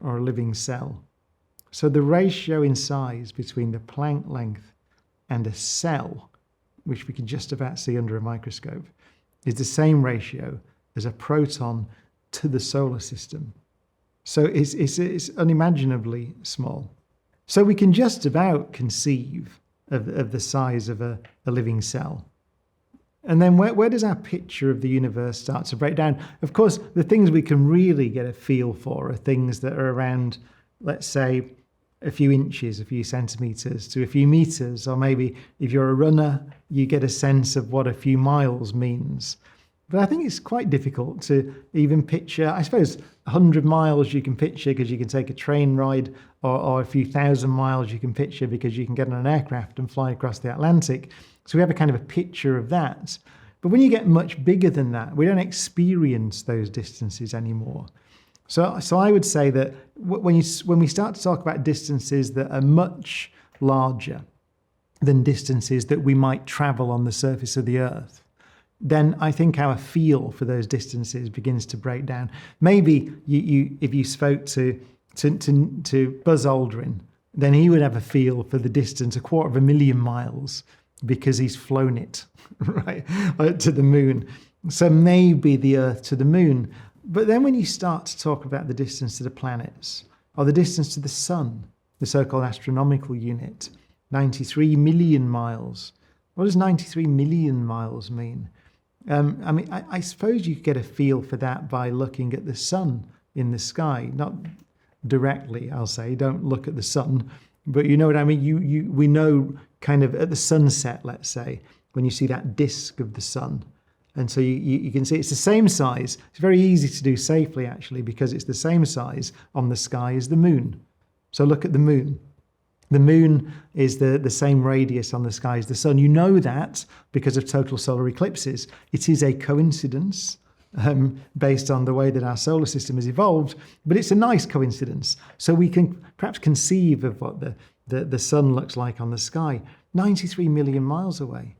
or a living cell. So the ratio in size between the Planck length and a cell, which we can just about see under a microscope, is the same ratio as a proton to the solar system. So it's unimaginably small. So we can just about conceive of the size of a living cell. And then where does our picture of the universe start to break down? Of course, the things we can really get a feel for are things that are around, let's say, a few inches, a few centimeters to a few meters, or maybe if you're a runner, you get a sense of what a few miles means. But I think it's quite difficult to even picture, I suppose 100 miles you can picture because you can take a train ride, or a few thousand miles you can picture because you can get on an aircraft and fly across the Atlantic. So we have a kind of a picture of that. But when you get much bigger than that, we don't experience those distances anymore. So I would say that when we start to talk about distances that are much larger than distances that we might travel on the surface of the Earth, then I think our feel for those distances begins to break down. Maybe if you spoke to Buzz Aldrin, then he would have a feel for the distance 250,000 miles because he's flown it right to the moon. So maybe the Earth to the moon. But then when you start to talk about the distance to the planets or the distance to the sun, the so-called astronomical unit, 93 million miles. What does 93 million miles mean? I suppose you could get a feel for that by looking at the sun in the sky. Not directly, I'll say. Don't look at the sun. But you know what I mean? We know kind of at the sunset, let's say, when you see that disk of the sun. And so you can see it's the same size. It's very easy to do safely, actually, because it's the same size on the sky as the moon. So look at the moon. The moon is the same radius on the sky as the sun. You know that because of total solar eclipses. It is a coincidence based on the way that our solar system has evolved, but it's a nice coincidence. So we can perhaps conceive of what the sun looks like on the sky. 93 million miles away.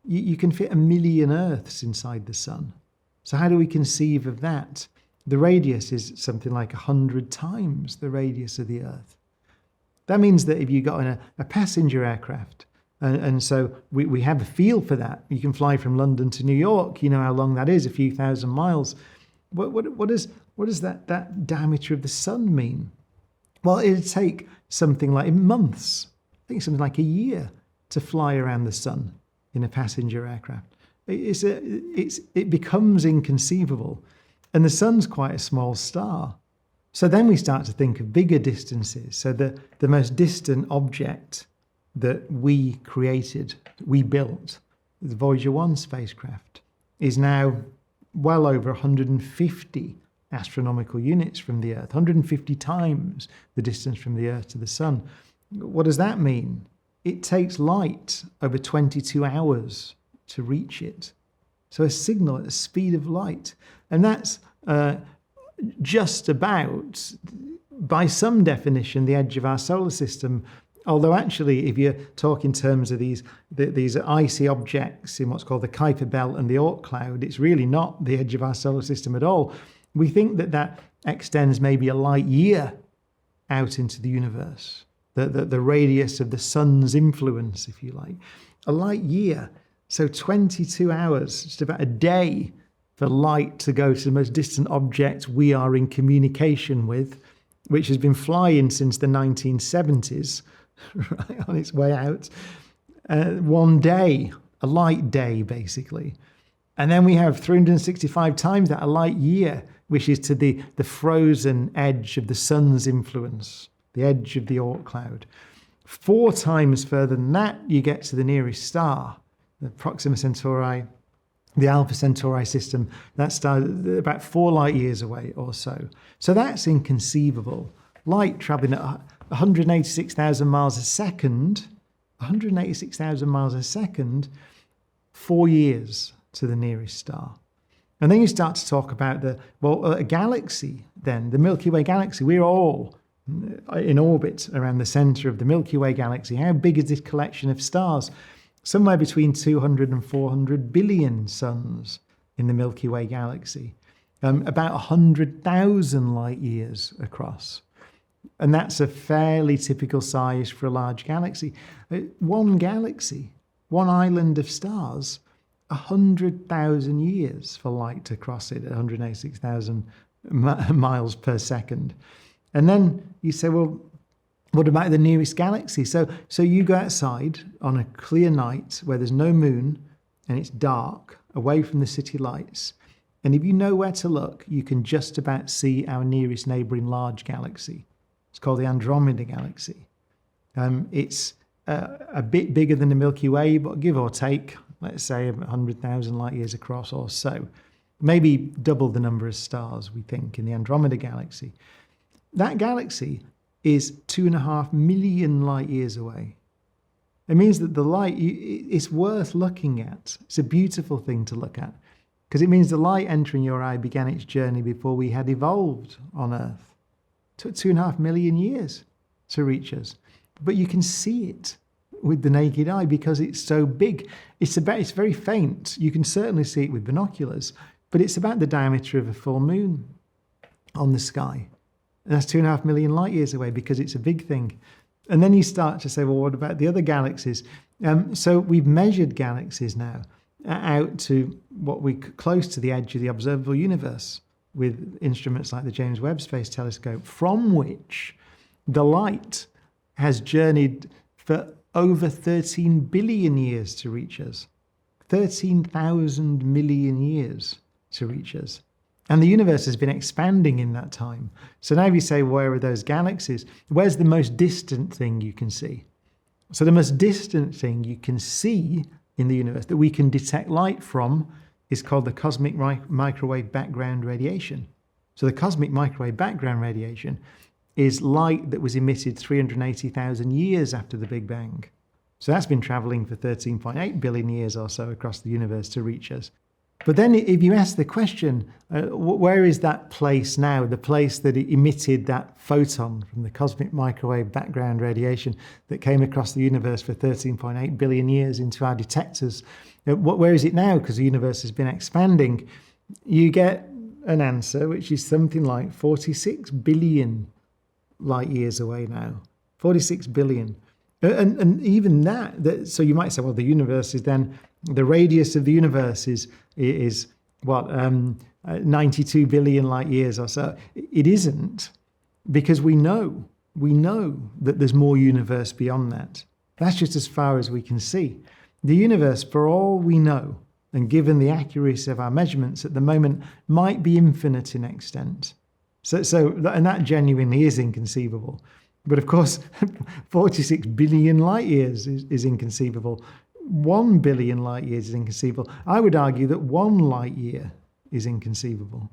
You can fit 1 million Earths inside the sun. So how do we conceive of that? The radius is something like 100 times the radius of the Earth. That means that if you got in a passenger aircraft, and so we have a feel for that. You can fly from London to New York. You know how long that is, a few thousand miles. What does that diameter of the sun mean? Well, it'd take something like months. I think something like a year to fly around the sun in a passenger aircraft. It becomes inconceivable. And the sun's quite a small star. So then we start to think of bigger distances. So the most distant object that we created, we built, the Voyager 1 spacecraft, is now well over 150 astronomical units from the Earth, 150 times the distance from the Earth to the sun. What does that mean? It takes light over 22 hours to reach it. So a signal at the speed of light. And that's just about, by some definition, the edge of our solar system. Although actually, if you talk in terms of these icy objects in what's called the Kuiper Belt and the Oort cloud, it's really not the edge of our solar system at all. We think that extends maybe a light year out into the universe, the radius of the sun's influence, if you like. A light year. So 22 hours, just about a day for light to go to the most distant object we are in communication with, which has been flying since the 1970s, right, on its way out. One day, a light day, basically. And then we have 365 times that, a light year, which is to the frozen edge of the sun's influence, the edge of the Oort cloud. 4 times further than that, you get to the nearest star, the Proxima Centauri, the Alpha Centauri system. That star about 4 light years away or so. So that's inconceivable. Light traveling at 186,000 miles a second, 186,000 miles a second, 4 years to the nearest star. And then you start to talk about a galaxy then, the Milky Way galaxy. We're all in orbit around the center of the Milky Way galaxy. How big is this collection of stars? Somewhere between 200 and 400 billion suns in the Milky Way galaxy. About 100,000 light years across. And that's a fairly typical size for a large galaxy. One galaxy, one island of stars, 100,000 years for light to cross it at 186,000 miles per second. And then you say, well, what about the nearest galaxy? So you go outside on a clear night where there's no moon and it's dark, away from the city lights. And if you know where to look, you can just about see our nearest neighboring large galaxy. It's called the Andromeda Galaxy. It's a bit bigger than the Milky Way, but give or take, let's say 100,000 light years across or so. Maybe double the number of stars, we think, in the Andromeda Galaxy. That galaxy is 2.5 million light years away. It means that the light is worth looking at. It's a beautiful thing to look at because it means the light entering your eye began its journey before we had evolved on Earth. It took 2.5 million years to reach us. But you can see it with the naked eye because it's so big. It's very faint. You can certainly see it with binoculars, but it's about the diameter of a full moon on the sky. And that's 2.5 million light years away because it's a big thing. And then you start to say, well, what about the other galaxies? So we've measured galaxies now out to what we close to the edge of the observable universe with instruments like the James Webb Space Telescope, from which the light has journeyed for over 13 billion years to reach us. 13,000 million years to reach us. And the universe has been expanding in that time. So now if you say, where are those galaxies? Where's the most distant thing you can see? So the most distant thing you can see in the universe that we can detect light from is called the cosmic microwave background radiation. So the cosmic microwave background radiation is light that was emitted 380,000 years after the Big Bang. So that's been traveling for 13.8 billion years or so across the universe to reach us. But then if you ask the question, where is that place now, the place that it emitted that photon from the cosmic microwave background radiation that came across the universe for 13.8 billion years into our detectors, where is it now? Because the universe has been expanding. You get an answer which is something like 46 billion light years away now. 46 billion. And even that, so you might say, well, the universe is then, the radius of the universe is what, 92 billion light years or so. It isn't, because we know that there's more universe beyond that. That's just as far as we can see. The universe, for all we know, and given the accuracy of our measurements at the moment, might be infinite in extent. And that genuinely is inconceivable. But of course, 46 billion light years is inconceivable. 1 billion light years is inconceivable. I would argue that 1 light year is inconceivable.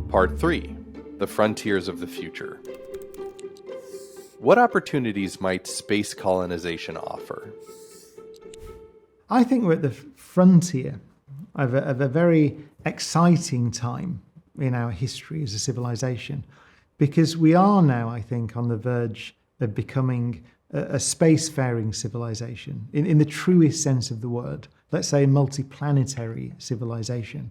Part 3. The Frontiers of the Future. What opportunities might space colonization offer? I think we're at the frontier of a very exciting time in our history as a civilization, because we are now, I think, on the verge of becoming a spacefaring civilization, in the truest sense of the word. Let's say a multiplanetary civilization.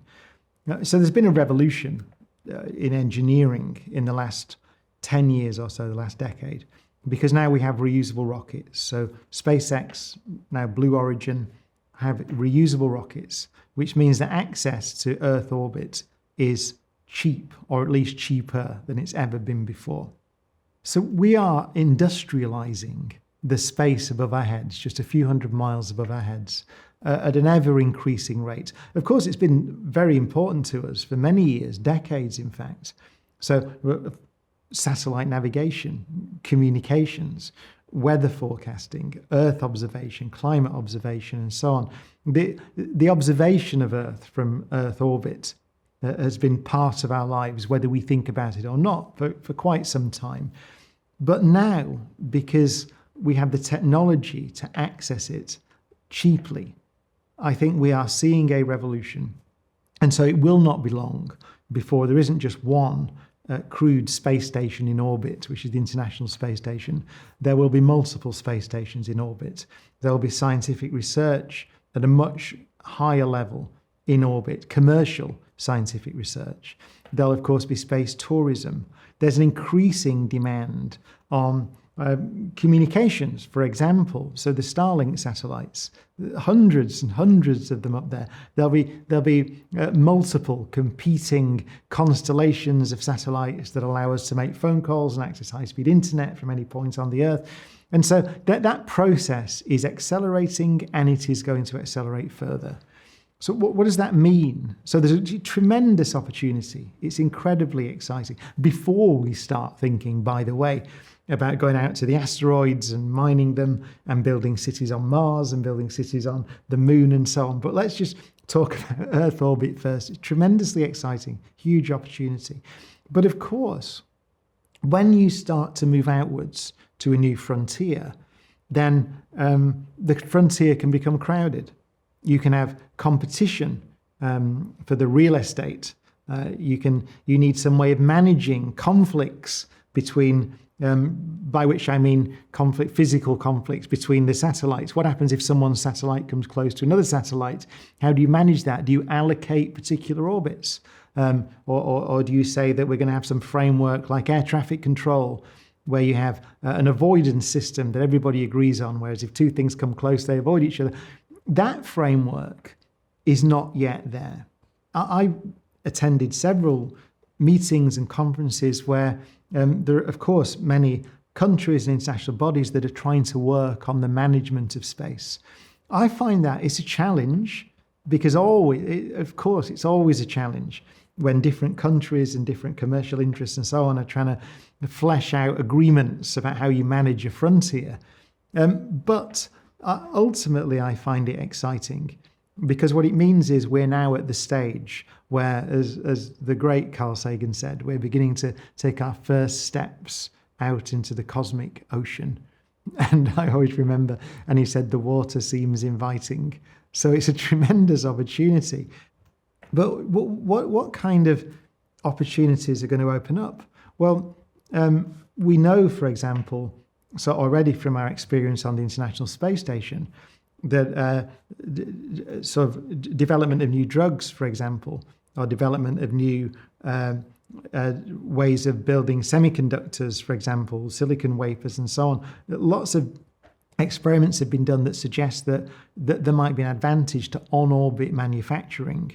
So there's been a revolution in engineering in the last 10 years or so, the last decade, because now we have reusable rockets. So SpaceX, now Blue Origin, have reusable rockets, which means that access to Earth orbit is cheap, or at least cheaper than it's ever been before. So we are industrializing the space above our heads, just a few hundred miles above our heads, at an ever-increasing rate. Of course, it's been very important to us for many years, decades in fact. So satellite navigation, communications, weather forecasting, Earth observation, climate observation, and so on. The observation of Earth from Earth orbit has been part of our lives, whether we think about it or not, for quite some time. But now, because we have the technology to access it cheaply, I think we are seeing a revolution. And so it will not be long before there isn't just one crewed space station in orbit, which is the International Space Station. There will be multiple space stations in orbit. There will be scientific research at a much higher level in orbit, commercial scientific research. There'll, of course, be space tourism. There's an increasing demand on communications, for example. So the Starlink satellites, hundreds and hundreds of them up there. There'll be multiple competing constellations of satellites that allow us to make phone calls and access high-speed internet from any point on the Earth. And so that process is accelerating, and it is going to accelerate further. So what does that mean? So there's a tremendous opportunity. It's incredibly exciting. Before we start thinking, by the way, about going out to the asteroids and mining them and building cities on Mars and building cities on the moon and so on. But let's just talk about Earth orbit first. It's tremendously exciting, huge opportunity. But of course, when you start to move outwards to a new frontier, then the frontier can become crowded. You can have competition for the real estate. You need some way of managing conflicts between, by which I mean physical conflicts between the satellites. What happens if someone's satellite comes close to another satellite? How do you manage that? Do you allocate particular orbits? Or do you say that we're going to have some framework like air traffic control where you have an avoidance system that everybody agrees on, whereas if two things come close, they avoid each other. That framework is not yet there. I attended several meetings and conferences where there are, of course, many countries and international bodies that are trying to work on the management of space. I find that it's a challenge because of course, it's always a challenge when different countries and different commercial interests and so on are trying to flesh out agreements about how you manage your frontier. But ultimately, I find it exciting because what it means is we're now at the stage where, as the great Carl Sagan said, we're beginning to take our first steps out into the cosmic ocean. And I always remember, and he said, the water seems inviting. So it's a tremendous opportunity. But what kind of opportunities are going to open up? Well, we know, for example, so already from our experience on the International Space Station, that sort of development of new drugs, for example, or development of new ways of building semiconductors, for example, silicon wafers and so on. Lots of experiments have been done that suggest that there might be an advantage to on-orbit manufacturing.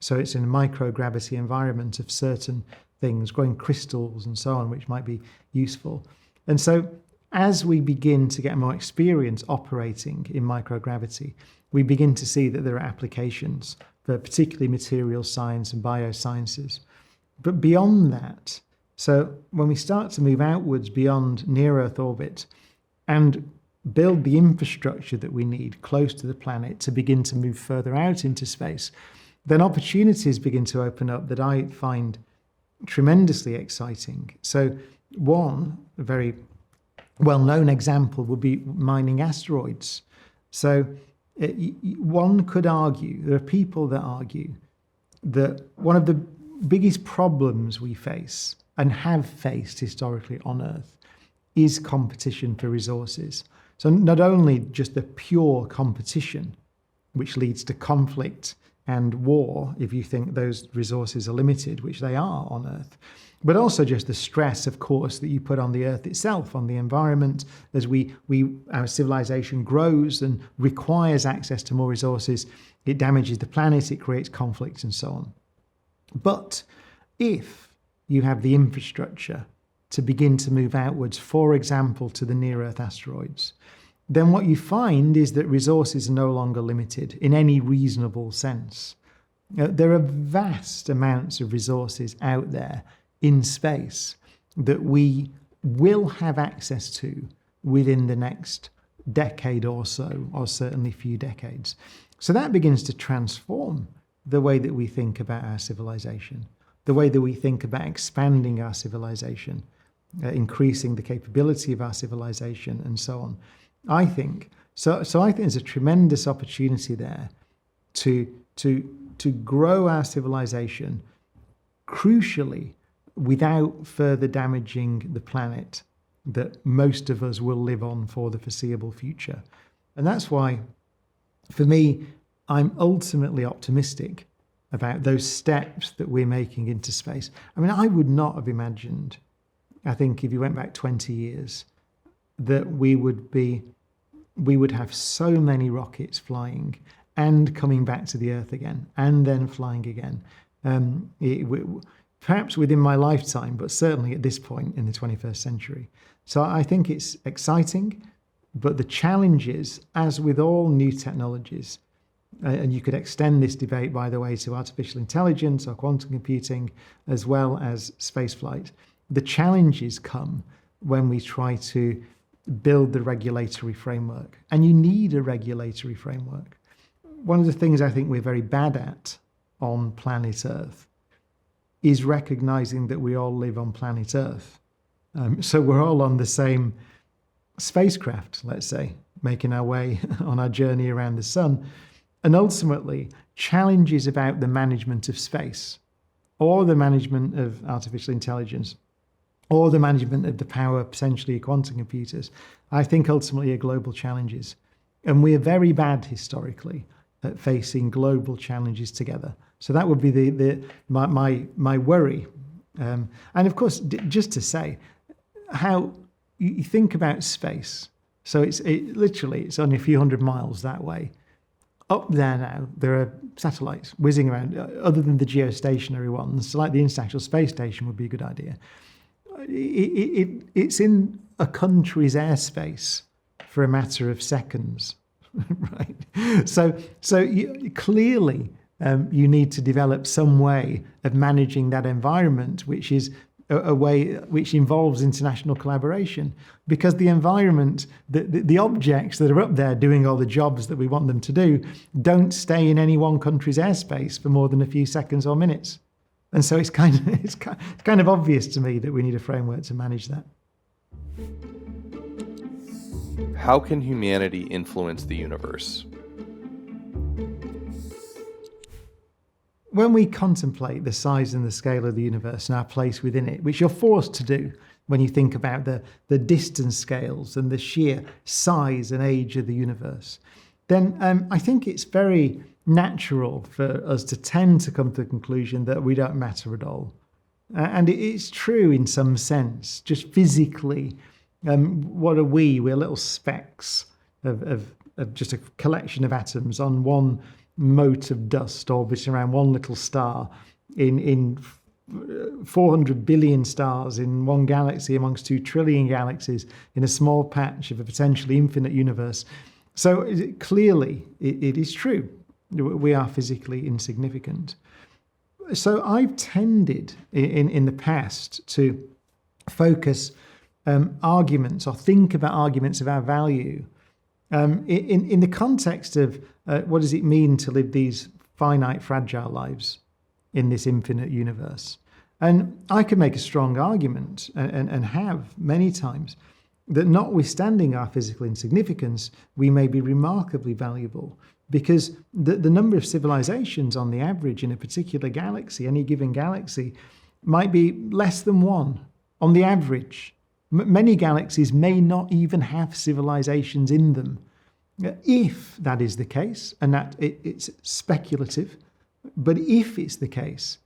So it's in a microgravity environment of certain things, growing crystals and so on, which might be useful. And so as we begin to get more experience operating in microgravity, we begin to see that there are applications for particularly material science and biosciences. But beyond that, so when we start to move outwards beyond near-Earth orbit and build the infrastructure that we need close to the planet to begin to move further out into space, then opportunities begin to open up that I find tremendously exciting. So one very well-known example would be mining asteroids. So one could argue, there are people that argue, that one of the biggest problems we face and have faced historically on Earth is competition for resources. So not only just the pure competition, which leads to conflict and war, if you think those resources are limited, which they are on Earth, but also just the stress, of course, that you put on the Earth itself, on the environment, as our civilization grows and requires access to more resources. It damages the planet, it creates conflicts and so on. But if you have the infrastructure to begin to move outwards, for example, to the near-Earth asteroids, then what you find is that resources are no longer limited in any reasonable sense. There are vast amounts of resources out there in space that we will have access to within the next decade or so, or certainly few decades. So that begins to transform the way that we think about our civilization, the way that we think about expanding our civilization, increasing the capability of our civilization, and so on. I think so. I think there's a tremendous opportunity there to grow our civilization, crucially, without further damaging the planet that most of us will live on for the foreseeable future. And that's why, for me, I'm ultimately optimistic about those steps that we're making into space. I mean, I would not have imagined, I think if you went back 20 years, that we would have so many rockets flying and coming back to the Earth again and then flying again. Perhaps within my lifetime, but certainly at this point in the 21st century. So I think it's exciting, but the challenges, as with all new technologies, and you could extend this debate, by the way, to artificial intelligence or quantum computing, as well as spaceflight. The challenges come when we try to build the regulatory framework. And you need a regulatory framework. One of the things I think we're very bad at on planet Earth is recognizing that we all live on planet Earth. So we're all on the same spacecraft, let's say, making our way on our journey around the sun. And ultimately, challenges about the management of space, or the management of artificial intelligence, or the management of the power, potentially, of quantum computers, I think ultimately are global challenges. And we're very bad historically at facing global challenges together. So that would be my worry. And of course, just to say, how you think about space. So it's only a few hundred miles that way. Up there now, there are satellites whizzing around, other than the geostationary ones, so like the International Space Station would be a good idea. It's in a country's airspace for a matter of seconds, right? So clearly you need to develop some way of managing that environment, which is a way which involves international collaboration, because the environment, the objects that are up there doing all the jobs that we want them to do, don't stay in any one country's airspace for more than a few seconds or minutes. And so it's kind of obvious to me that we need a framework to manage that. How can humanity influence the universe? When we contemplate the size and the scale of the universe and our place within it, which you're forced to do when you think about the distance scales and the sheer size and age of the universe, then I think it's very natural for us to tend to come to the conclusion that we don't matter at all. And it's true in some sense, just physically. What are we? We're little specks of just a collection of atoms on one mote of dust orbiting around one little star in 400 billion stars in one galaxy amongst 2 trillion galaxies in a small patch of a potentially infinite universe. So clearly it is true. We are physically insignificant. So I've tended in the past to focus arguments or think about arguments of our value in the context of what does it mean to live these finite, fragile lives in this infinite universe. And I can make a strong argument, and have many times, that notwithstanding our physical insignificance, we may be remarkably valuable, because the number of civilizations on the average in a particular galaxy, any given galaxy, might be less than one on the average. Many galaxies may not even have civilizations in them. If that is the case, and that it's speculative, but if it's the case,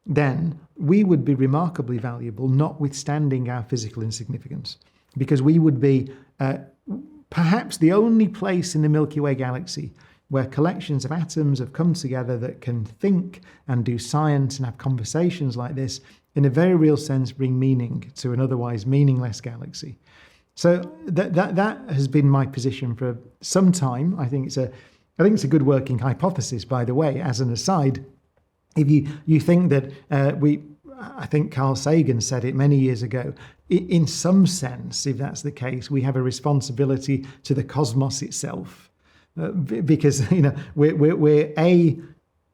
then we would be remarkably valuable, notwithstanding our physical insignificance, because we would be perhaps the only place in the Milky Way galaxy where collections of atoms have come together that can think and do science and have conversations like this, in a very real sense, bring meaning to an otherwise meaningless galaxy. So that has been my position for some time. I think it's a good working hypothesis, by the way, as an aside. If you think that I think Carl Sagan said it many years ago, in some sense, if that's the case, we have a responsibility to the cosmos itself, because we're a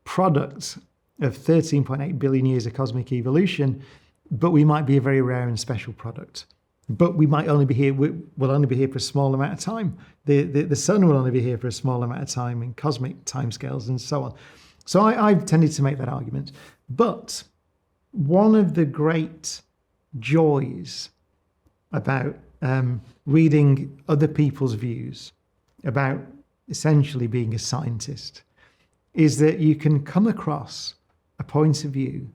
product of 13.8 billion years of cosmic evolution, but we might be a very rare and special product. But we might only be here, we'll only be here for a small amount of time. The sun will only be here for a small amount of time in cosmic timescales and so on. So I've tended to make that argument. But one of the great joys about reading other people's views about essentially being a scientist is that you can come across a point of view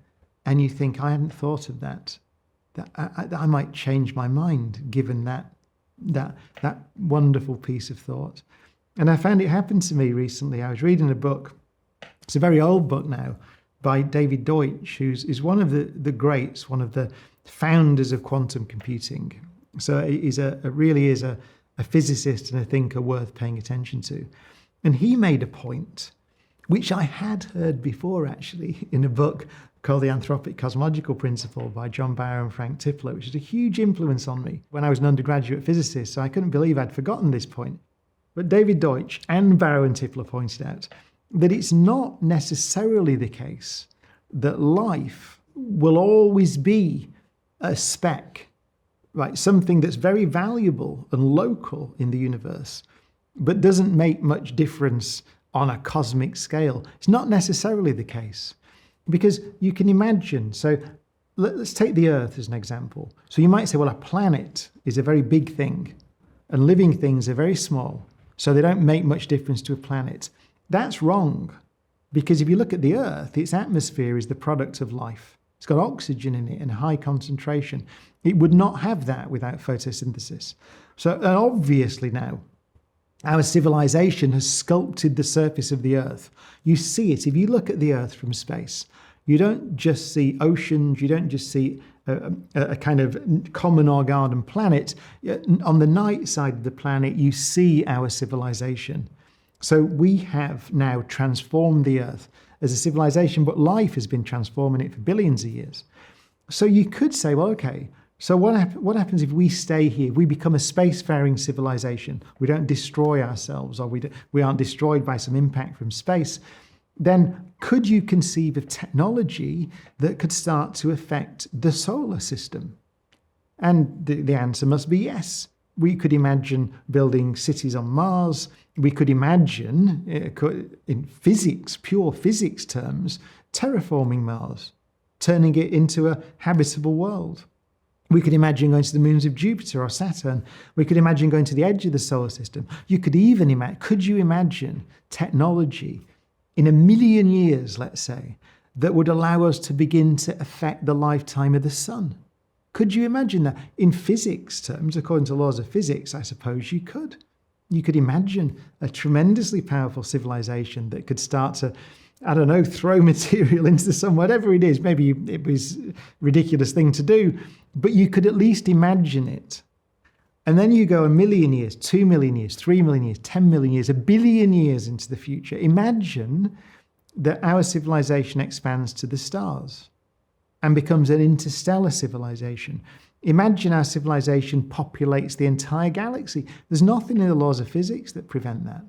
and you think, I hadn't thought of that I might change my mind given that wonderful piece of thought. And I found it happened to me recently. I was reading a book, it's a very old book now, by David Deutsch, who's one of the greats, one of the founders of quantum computing. So he's really is a physicist and a thinker worth paying attention to. And he made a point, which I had heard before actually, in a book called The Anthropic Cosmological Principle by John Barrow and Frank Tipler, which had a huge influence on me when I was an undergraduate physicist, so I couldn't believe I'd forgotten this point. But David Deutsch and Barrow and Tipler pointed out that it's not necessarily the case that life will always be a speck, right? Something that's very valuable and local in the universe, but doesn't make much difference on a cosmic scale. It's not necessarily the case. Because you can imagine, so let's take the Earth as an example. So you might say, well, a planet is a very big thing, and living things are very small, so they don't make much difference to a planet. That's wrong, because if you look at the Earth, its atmosphere is the product of life. It's got oxygen in it and high concentration. It would not have that without photosynthesis. So and obviously now, our civilization has sculpted the surface of the Earth. You see it. If you look at the Earth from space, you don't just see oceans, you don't just see a kind of common or garden planet. On the night side of the planet, you see our civilization. So we have now transformed the Earth as a civilization, but life has been transforming it for billions of years. So you could say, well, okay, so what happens if we stay here? We become a spacefaring civilization. We don't destroy ourselves, or we aren't destroyed by some impact from space. Then could you conceive of technology that could start to affect the solar system? And the answer must be yes. We could imagine building cities on Mars. We could imagine, in physics, pure physics terms, terraforming Mars, turning it into a habitable world. We could imagine going to the moons of Jupiter or Saturn. We could imagine going to the edge of the solar system. You could even imagine, could you imagine technology in 1 million years, let's say, that would allow us to begin to affect the lifetime of the sun? Could you imagine that? In physics terms, according to laws of physics, I suppose you could. You could imagine a tremendously powerful civilization that could start to, I don't know, throw material into the sun, whatever it is. Maybe it was a ridiculous thing to do, but you could at least imagine it. And then you go 1 million years, 2 million years, 3 million years, 10 million years, 1 billion years into the future. Imagine that our civilization expands to the stars and becomes an interstellar civilization. Imagine our civilization populates the entire galaxy. There's nothing in the laws of physics that prevent that.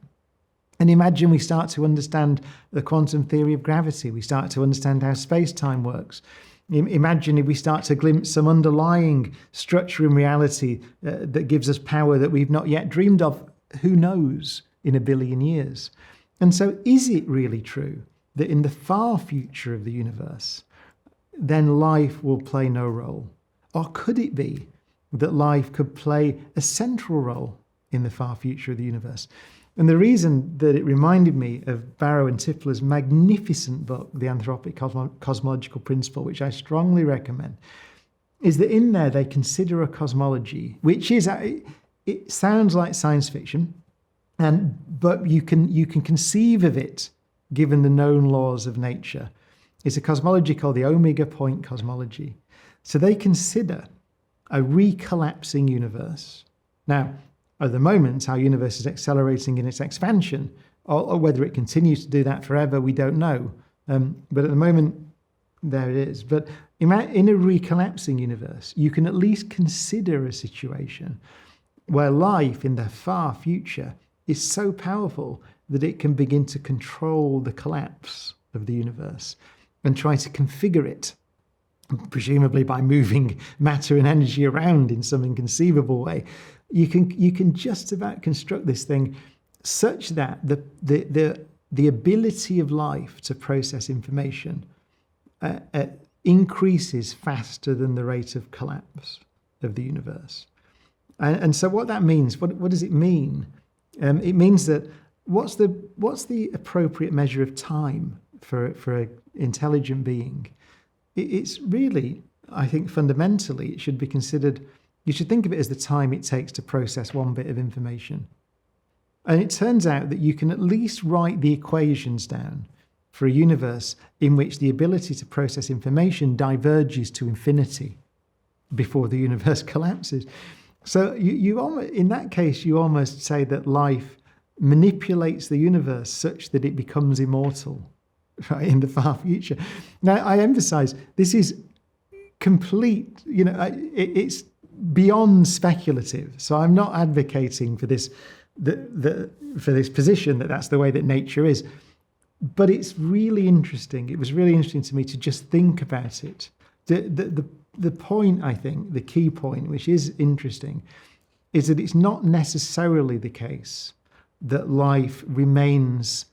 And imagine we start to understand the quantum theory of gravity. We start to understand how space-time works. Imagine if we start to glimpse some underlying structure in reality that gives us power that we've not yet dreamed of. Who knows in 1 billion years? And so is it really true that in the far future of the universe, then life will play no role? Or could it be that life could play a central role in the far future of the universe? And the reason that it reminded me of Barrow and Tipler's magnificent book, The Anthropic Cosmological Principle, which I strongly recommend, is that in there they consider a cosmology, which is, it sounds like science fiction, but you can conceive of it given the known laws of nature. It's a cosmology called the omega point cosmology. So they consider a recollapsing universe. Now, at the moment, our universe is accelerating in its expansion, or whether it continues to do that forever, we don't know. But at the moment, there it is. But in a recollapsing universe, you can at least consider a situation where life in the far future is so powerful that it can begin to control the collapse of the universe and try to configure it, presumably by moving matter and energy around in some inconceivable way. You can just about construct this thing such that the ability of life to process information increases faster than the rate of collapse of the universe. And so what that means, what does it mean? It means that what's the appropriate measure of time for an intelligent being? It's really, I think fundamentally, it should be considered, you should think of it as the time it takes to process one bit of information. And it turns out that you can at least write the equations down for a universe in which the ability to process information diverges to infinity before the universe collapses. So you in that case, you almost say that life manipulates the universe such that it becomes immortal, right, in the far future. Now, I emphasize, this is complete, it's beyond speculative. So I'm not advocating for this, for this position that that's the way that nature is. But it's really interesting. It was really interesting to me to just think about it. The point, I think, the key point, which is interesting, is that it's not necessarily the case that life remains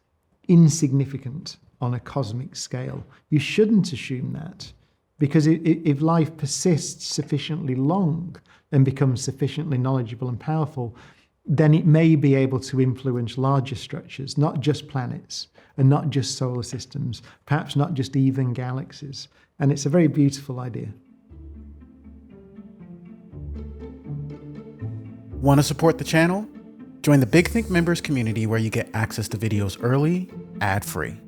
insignificant on a cosmic scale. You shouldn't assume that, because if life persists sufficiently long and becomes sufficiently knowledgeable and powerful, then it may be able to influence larger structures, not just planets and not just solar systems, perhaps not just even galaxies. And it's a very beautiful idea. Want to support the channel? Join the Big Think members community where you get access to videos early, ad-free.